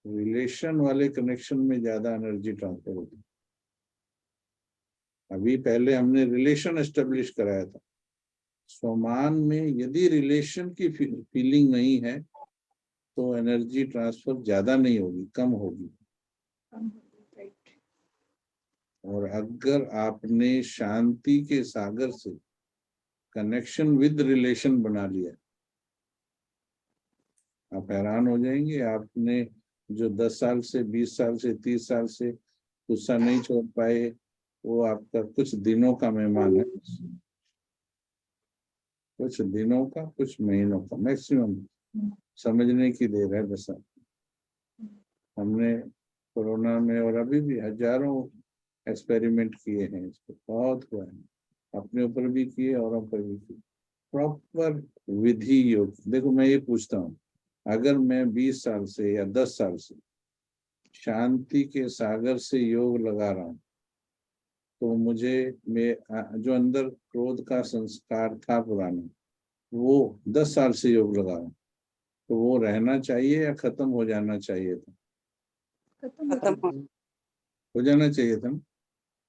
रिलेशन वाले कनेक्शन में ज्यादा एनर्जी ट्रांसफर होती है। अभी पहले हमने रिलेशन एस्टेब्लिश कराया था। स्वमान में यदि रिलेशन की फीलिंग नहीं है तो एनर्जी ट्रांसफर ज्यादा नहीं होगी, कम होगी। राइट। और अगर आपने शांति के सागर से कनेक्शन विद रिलेशन बना लिया, आप हैरान हो जाएंगे। आपने जो 10 साल से 20 साल से 30 साल से गुस्सा नहीं छोड़ पाए, वो आपका कुछ दिनों का मेहमान है, कुछ दिनों का, कुछ महीनों का मैक्सिमम। समझने की देर है बस। हमने कोरोना में और अभी भी हजारों एक्सपेरिमेंट किए हैं, इसको बहुत हुआ है, अपने ऊपर भी किए औरों पर भी किए। प्रॉपर विधि योग। देखो मैं ये पूछता हूँ, अगर मैं 20 साल से या 10 साल से शांति के सागर से योग लगा रहा हूँ, तो मुझे जो अंदर क्रोध का संस्कार था पुराना, वो 10 साल से योग लगा रहा हूँ, तो वो रहना चाहिए या खत्म हो जाना चाहिए था? खत्म हो जाना चाहिए था ना।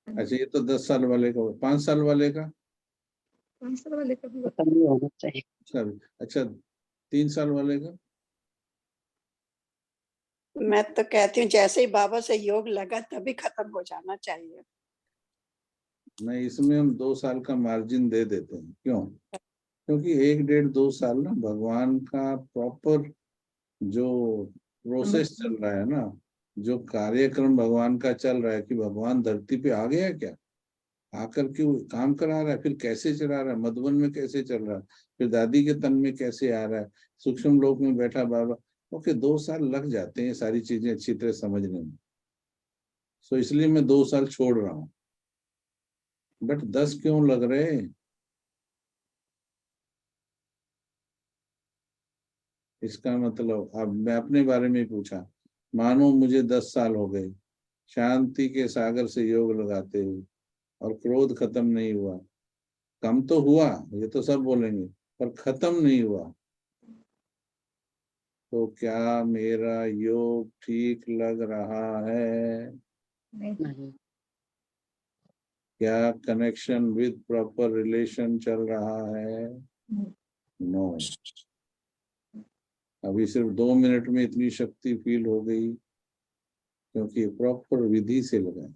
अच्छा, ये तो 10 साल वाले का, 5 साल वाले का, 5 साल वाले का भी होता खत्म नहीं होना चाहिए। अच्छा 3 साल वाले का। मैं तो कहती हूँ जैसे ही बाबा से योग लगा तभी खत्म हो जाना चाहिए। नहीं, इसमें हम 2 साल का मार्जिन दे देते हैं। क्यों? क्योंकि 1 डेढ़ 2 साल ना भगवान का प्रॉपर जो प्रोसेस चल रहा है ना, जो कार्यक्रम भगवान का चल रहा है, कि भगवान धरती पे आ गया क्या, आकर के वो काम करा रहा है, फिर कैसे चला रहा है, मधुबन में कैसे चल रहा है, फिर दादी के तन में कैसे आ रहा है, सूक्ष्म लोक में बैठा बाबा। ओके, 2 साल लग जाते हैं सारी चीजें अच्छी तरह समझने में। सो इसलिए मैं 2 साल छोड़ रहा हूँ। बट 10 क्यों लग रहे? इसका मतलब, अब मैं अपने बारे में पूछा, मानो मुझे 10 साल हो गए शांति के सागर से योग लगाते हुए, और क्रोध खत्म नहीं हुआ। कम तो हुआ, ये तो सब बोलेंगे, पर खत्म नहीं हुआ। तो क्या मेरा योग ठीक लग रहा है? नहीं। क्या कनेक्शन विद प्रॉपर रिलेशन चल रहा है? नो। अभी सिर्फ 2 मिनट में इतनी शक्ति फील हो गई, क्योंकि प्रॉपर विधि से लगाए।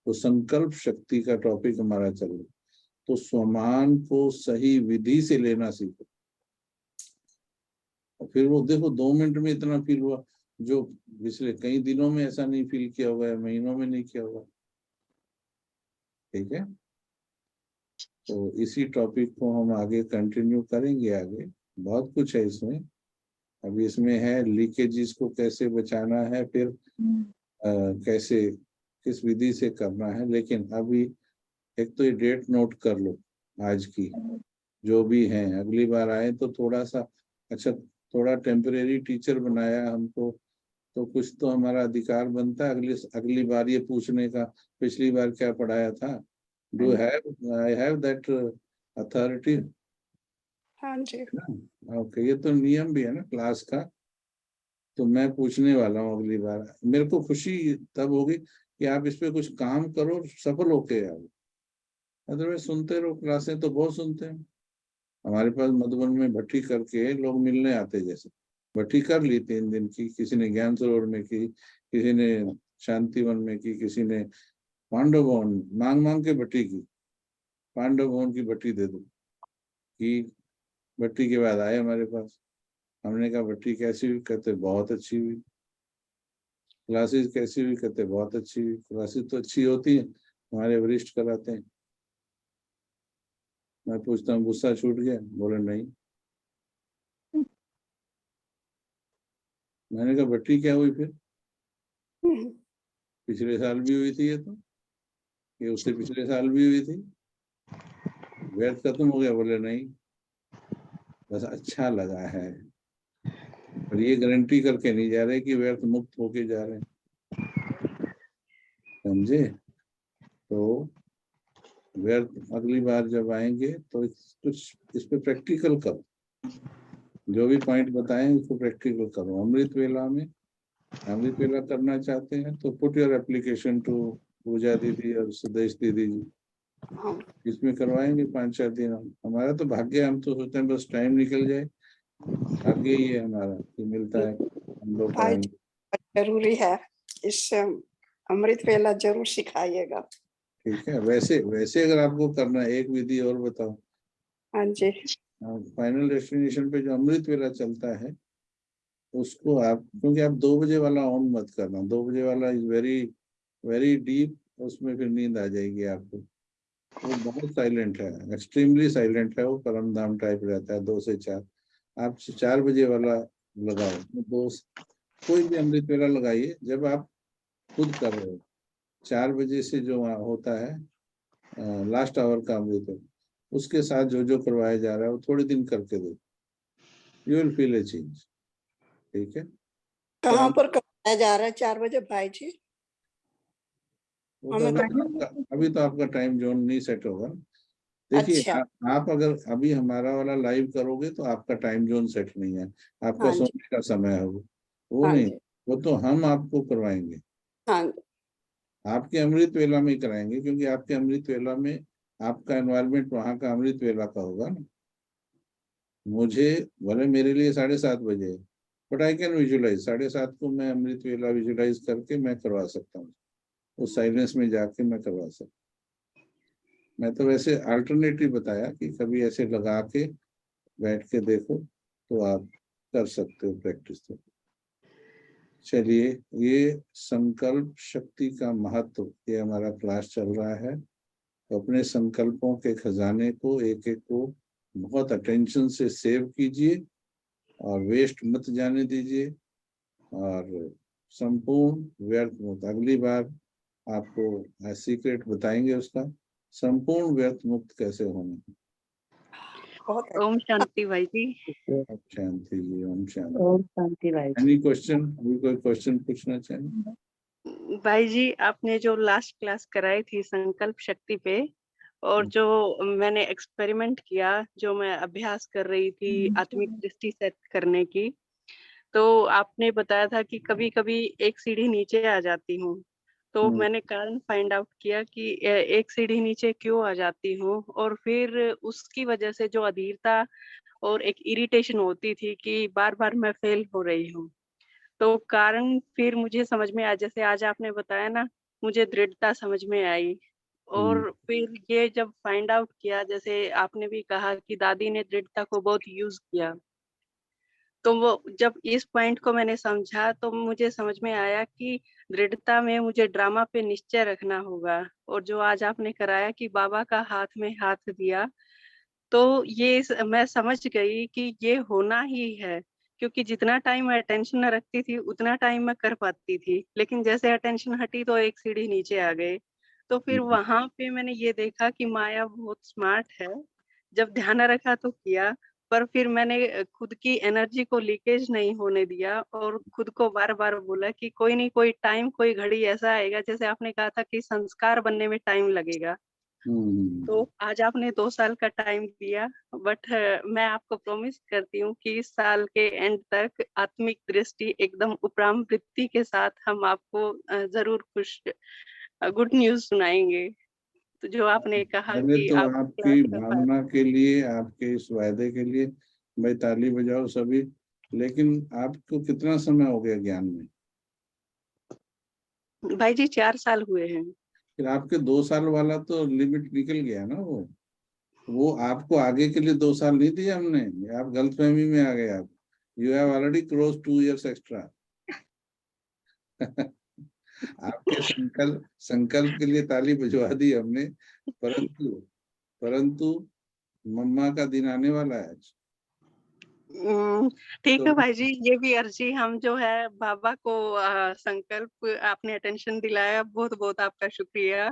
तो संकल्प शक्ति का टॉपिक हमारा चल रहा है। तो स्वमान को सही विधि से लेना सीखो, और फिर वो देखो 2 मिनट में इतना फील हुआ, जो पिछले कई दिनों में ऐसा नहीं फील किया होगा, या महीनों में नहीं किया होगा। ठीक है, तो इसी टॉपिक को हम आगे कंटिन्यू करेंगे। आगे बहुत कुछ है इसमें। अभी इसमें है लीकेजेस को कैसे बचाना है, फिर कैसे किस विधि से करना है। लेकिन अभी एक तो ये डेट नोट कर लो आज की, जो भी है। अगली बार आए तो थोड़ा सा, अच्छा थोड़ा टेम्परेरी टीचर बनाया हमको, तो कुछ तो हमारा अधिकार बनता है अगली बार ये पूछने का, पिछली बार क्या पढ़ाया था। Do have I have that authority? हाँ जी। ओके, ये तो नियम भी है ना क्लास का। तो मैं पूछने वाला हूँ अगली बार। मेरे को खुशी तब होगी कि आप इस पे कुछ काम करो, सफल होके आओ। अदरवाइज सुनते रहो, क्लासें तो बहुत सुनते हैं। हमारे पास मधुबन में भट्टी करके लोग मिलने आते, जैसे भट्टी कर ली 3 दिन की, किसी ने ज्ञान सरोवर में की, किसी ने शांतिवन में की, किसी ने पांडव भवन, मांग मांग के भट्टी की। पांडव भवन की भट्टी दे दो की। भट्टी के बाद आए हमारे पास, हमने कहा भट्टी कैसी हुई? कहते बहुत अच्छी हुई। क्लासेस कैसी हुई? कहते बहुत अच्छी हुई। क्लासेस तो अच्छी होती है, हमारे वरिष्ठ कराते हैं। मैं पूछता हूँ गुस्सा छूट गया? बोले नहीं। मैंने कहा भट्टी क्या हुई फिर? पिछले साल भी हुई थी ये उससे पिछले साल भी हुई थी। व्यर्थ खत्म हो गया? बोले नहीं, बस अच्छा लगा है। और ये गारंटी करके नहीं जा रहे कि व्यर्थ मुक्त होके जा रहे हैं। समझे? तो व्यर्थ अगली बार जब आएंगे तो कुछ इस पे प्रैक्टिकल करो, जो भी पॉइंट बताएं उसको प्रैक्टिकल करो। अमृत वेला में अमृत वेला करना चाहते हैं तो पुट योर एप्लीकेशन टू पूजा दीदी और सुदेश दीदी जी, हाँ, इसमें करवाएंगे 5-4 दिन। हमारा तो भाग्य, हम तो सोचते हैं बस टाइम निकल जाए, भाग्य ही है हमारा कि मिलता है, हम लोग भाई कराएंगे। जरूरी है, इससे अमृत वेला जरूर सिखाइएगा। ठीक है, वैसे वैसे अगर आपको करना है, एक विधि और बताओ। हाँ जी, फाइनल डेस्टिनेशन पे जो अमृत वेला चलता है उसको आप, क्योंकि आप 2 बजे वाला ऑन मत करना, 2 बजे वाला इज वेरी वेरी डीप, उसमें फिर नींद आ जाएगी आपको। वो बहुत साइलेंट है, एक्सट्रीमली साइलेंट है, वो परम धाम टाइप रहता है 2 से 4। आप 4 बजे वाला लगाओ, दो कोई भी अमृत वेला लगाइए जब आप खुद कर रहे हो। 4 बजे से जो होता है लास्ट आवर का अमृत वेला, उसके साथ जो जो करवाया जा रहा है वो थोड़े दिन करके दो, you will feel a change. ठीक है, कहाँ पर कराया जा रहा है 4 बजे भाई जी? वो तो हमें अभी तो आपका टाइम जोन नहीं सेट होगा। देखिए, अच्छा, आप अगर अभी हमारा वाला लाइव करोगे तो आपका टाइम जोन सेट नहीं है, आपका हाँ जी, सोने का समय है वो हाँ नहीं, जी, वो तो हम आपको करवाएंगे, हाँ जी, आपके अमृत वेला में ही कराएंगे, क्योंकि आपके अमृत वेला में आपका एनवायरनमेंट वहाँ का अमृत वेला का होगा ना। मुझे भले मेरे लिए 7:30 बजे है, बट आई कैन विजुलाइज 7:30 को मैं अमृत वेला विजुलाइज करके मैं करवा सकता हूँ, उस साइलेंस में जाके मैं करवा सकता हूँ। मैं तो वैसे अल्टरनेटिव बताया कि कभी ऐसे लगा के बैठ के देखो तो आप कर सकते हो प्रैक्टिस। तो चलिए, ये संकल्प शक्ति का महत्व, ये हमारा क्लास चल रहा है। तो अपने संकल्पों के खजाने को एक एक को बहुत अटेंशन से सेव कीजिए और वेस्ट मत जाने दीजिए, और संपूर्ण व्यर्थ मुक्त, अगली बार आपको सीक्रेट बताएंगे उसका, संपूर्ण व्यर्थ मुक्त कैसे होना है। बहुत ओम शांति भाई जी। ओम शांति जी, ओम शांति। ओम शांति भाई जी। एनी क्वेश्चन, अभी कोई क्वेश्चन पूछना चाहिए? भाई जी, आपने जो लास्ट क्लास कराई थी संकल्प शक्ति पे, और जो मैंने एक्सपेरिमेंट किया, जो मैं अभ्यास कर रही थी आत्मिक दृष्टि सेट करने की, तो आपने बताया था कि कभी कभी एक सीढ़ी नीचे आ जाती हूँ। तो मैंने कारण फाइंड आउट किया कि एक सीढ़ी नीचे क्यों आ जाती हूँ, और फिर उसकी वजह से जो अधीरता और एक इरिटेशन होती थी कि बार बार मैं फेल हो रही हूँ। तो कारण फिर मुझे समझ में आया, जैसे आज आपने बताया ना, मुझे दृढ़ता समझ में आई। और फिर ये जब फाइंड आउट किया, जैसे आपने भी कहा कि दादी ने दृढ़ता को बहुत यूज किया, तो वो जब इस पॉइंट को मैंने समझा तो मुझे समझ में आया कि दृढ़ता में मुझे ड्रामा पे निश्चय रखना होगा। और जो आज आपने कराया कि बाबा का हाथ में हाथ दिया, तो ये मैं समझ गई कि ये होना ही है, क्योंकि जितना टाइम मैं अटेंशन न रखती थी उतना टाइम मैं कर पाती थी, लेकिन जैसे अटेंशन हटी तो एक सीढ़ी नीचे आ गए। तो फिर वहां पे मैंने ये देखा कि माया बहुत स्मार्ट है, जब ध्यान रखा तो किया, पर फिर मैंने खुद की एनर्जी को लीकेज नहीं होने दिया, और खुद को बार बार बोला कि कोई नहीं, कोई टाइम, कोई घड़ी ऐसा आएगा, जैसे आपने कहा था कि संस्कार बनने में टाइम लगेगा। तो आज आपने 2 साल का टाइम दिया, बट मैं आपको प्रॉमिस करती हूँ कि इस साल के एंड तक आत्मिक दृष्टि एकदम उपराम वृत्ति के साथ हम आपको जरूर कुछ गुड न्यूज सुनाएंगे। तो जो आपने कहा पहले कि तो आप आपकी क्लास कर पा भावना के लिए, आपके इस वायदे के लिए भाई ताली बजाओ सभी। लेकिन आपको कितना समय हो गया ज्ञान में? भाई जी 4 साल हुए हैं। फिर आपके 2 साल वाला तो लिमिट निकल गया ना। वो आपको आगे के लिए 2 साल नहीं दिए हमने, आप गलतफहमी में आ गए। आप you have already cross 2 years extra. आपके संकल्प के लिए ताली बजवा दी हमने, परंतु परंतु मम्मा का दिन आने वाला है। ठीक तो है भाई जी, ये भी अर्जी हम जो है बाबा को संकल्प आपने अटेंशन दिलाया, बहुत बहुत आपका शुक्रिया।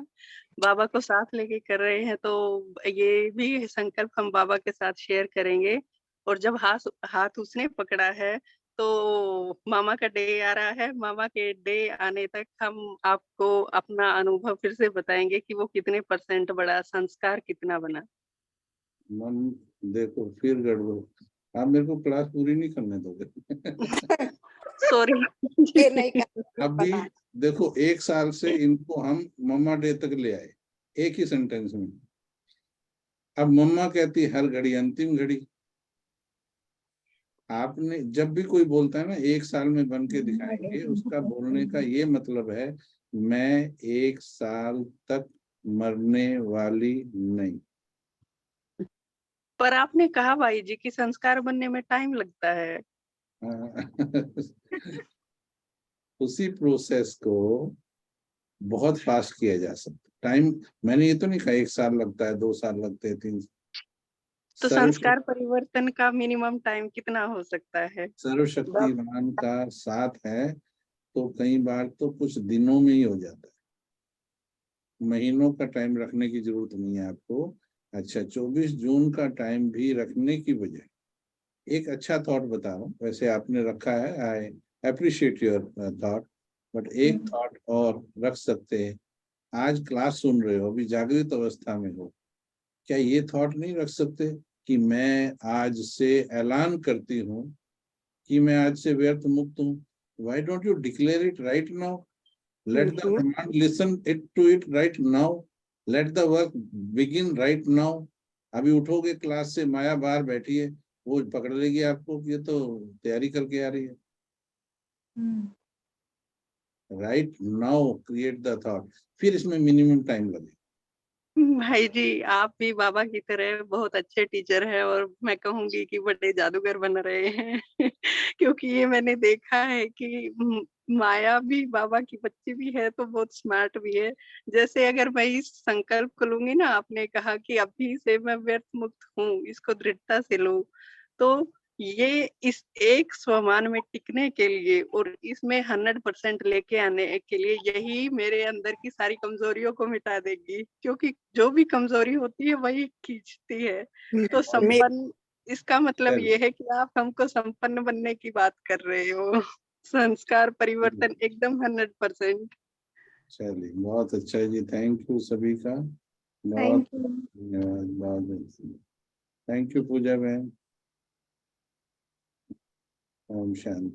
बाबा को साथ लेके कर रहे हैं, तो ये भी संकल्प हम बाबा के साथ शेयर करेंगे। और जब हाथ हाथ उसने पकड़ा है तो मामा का डे आ रहा है। मामा के डे आने तक हम आपको अपना अनुभव फिर से बताएंगे कि वो कितने % बड़ा, संस्कार कितना बना। मन देखो फिर गड़बड़। आप मेरे को क्लास पूरी नहीं करने दोगे। सॉरी। ये नहीं कर अभी बना देखो 1 साल से इनको हम मम्मा डे तक ले आए एक ही सेंटेंस में। अब मम्मा कहती हर घड़ी अंतिम घड़ी। आपने जब भी कोई बोलता है ना 1 साल में बन के दिखाएंगे, उसका बोलने का ये मतलब है मैं 1 साल तक मरने वाली नहीं। पर आपने कहा भाई जी कि संस्कार बनने में टाइम लगता है। उसी प्रोसेस को बहुत फास्ट किया जा सकता है। टाइम मैंने ये तो नहीं कहा 1 साल लगता है, 2 साल लगते हैं, 3। तो संस्कार परिवर्तन का मिनिमम टाइम कितना हो सकता है? सर्वशक्तिमान का साथ है तो कई बार तो कुछ दिनों में ही हो जाता है। महीनों का टाइम रखने की जरूरत नहीं है आपको। अच्छा 24 जून का टाइम भी रखने की बजाय एक अच्छा थॉट बता रहा हूँ। वैसे आपने रखा है, I appreciate your thought, but एक थॉट और रख सकते हैं। आज क्लास सुन रहे हो, अभी जागृत अवस्था में हो, क्या ये थॉट नहीं रख सकते कि मैं आज से ऐलान करती हूँ कि मैं आज से व्यर्थ मुक्त हूँ? Why don't you declare it right now? Let the command listen to it right now. Let the work begin right now. अभी उठोगे क्लास से, माया बाहर बैठी है, वो पकड़ लेगी आपको कि ये तो तैयारी करके आ रही है। Right now create the thought, फिर इसमें मिनिमम टाइम लगे। भाई जी, आप भी बाबा की तरह बहुत अच्छे टीचर हैं और मैं कहूँगी कि बड़े जादूगर बन रहे हैं। क्योंकि ये मैंने देखा है कि माया भी बाबा की बच्ची भी है तो बहुत स्मार्ट भी है। जैसे अगर मैं इस संकल्प को लूँगी ना, आपने कहा कि अभी से मैं व्यर्थ मुक्त हूँ, इसको दृढ़ता से लो, तो ये इस एक स्वमान में टिकने के लिए और इसमें 100% लेके आने के लिए यही मेरे अंदर की सारी कमजोरियों को मिटा देगी। क्योंकि जो भी कमजोरी होती है वही खींचती है। तो संपन्न, इसका मतलब ये है कि आप हमको संपन्न बनने की बात कर रहे हो। संस्कार परिवर्तन एकदम 100%। चलिए बहुत अच्छा है जी, थैंक यू सभी का, बहुत धन्यवाद, बहुत थैंक यू पूजा बहन। ओम शांति।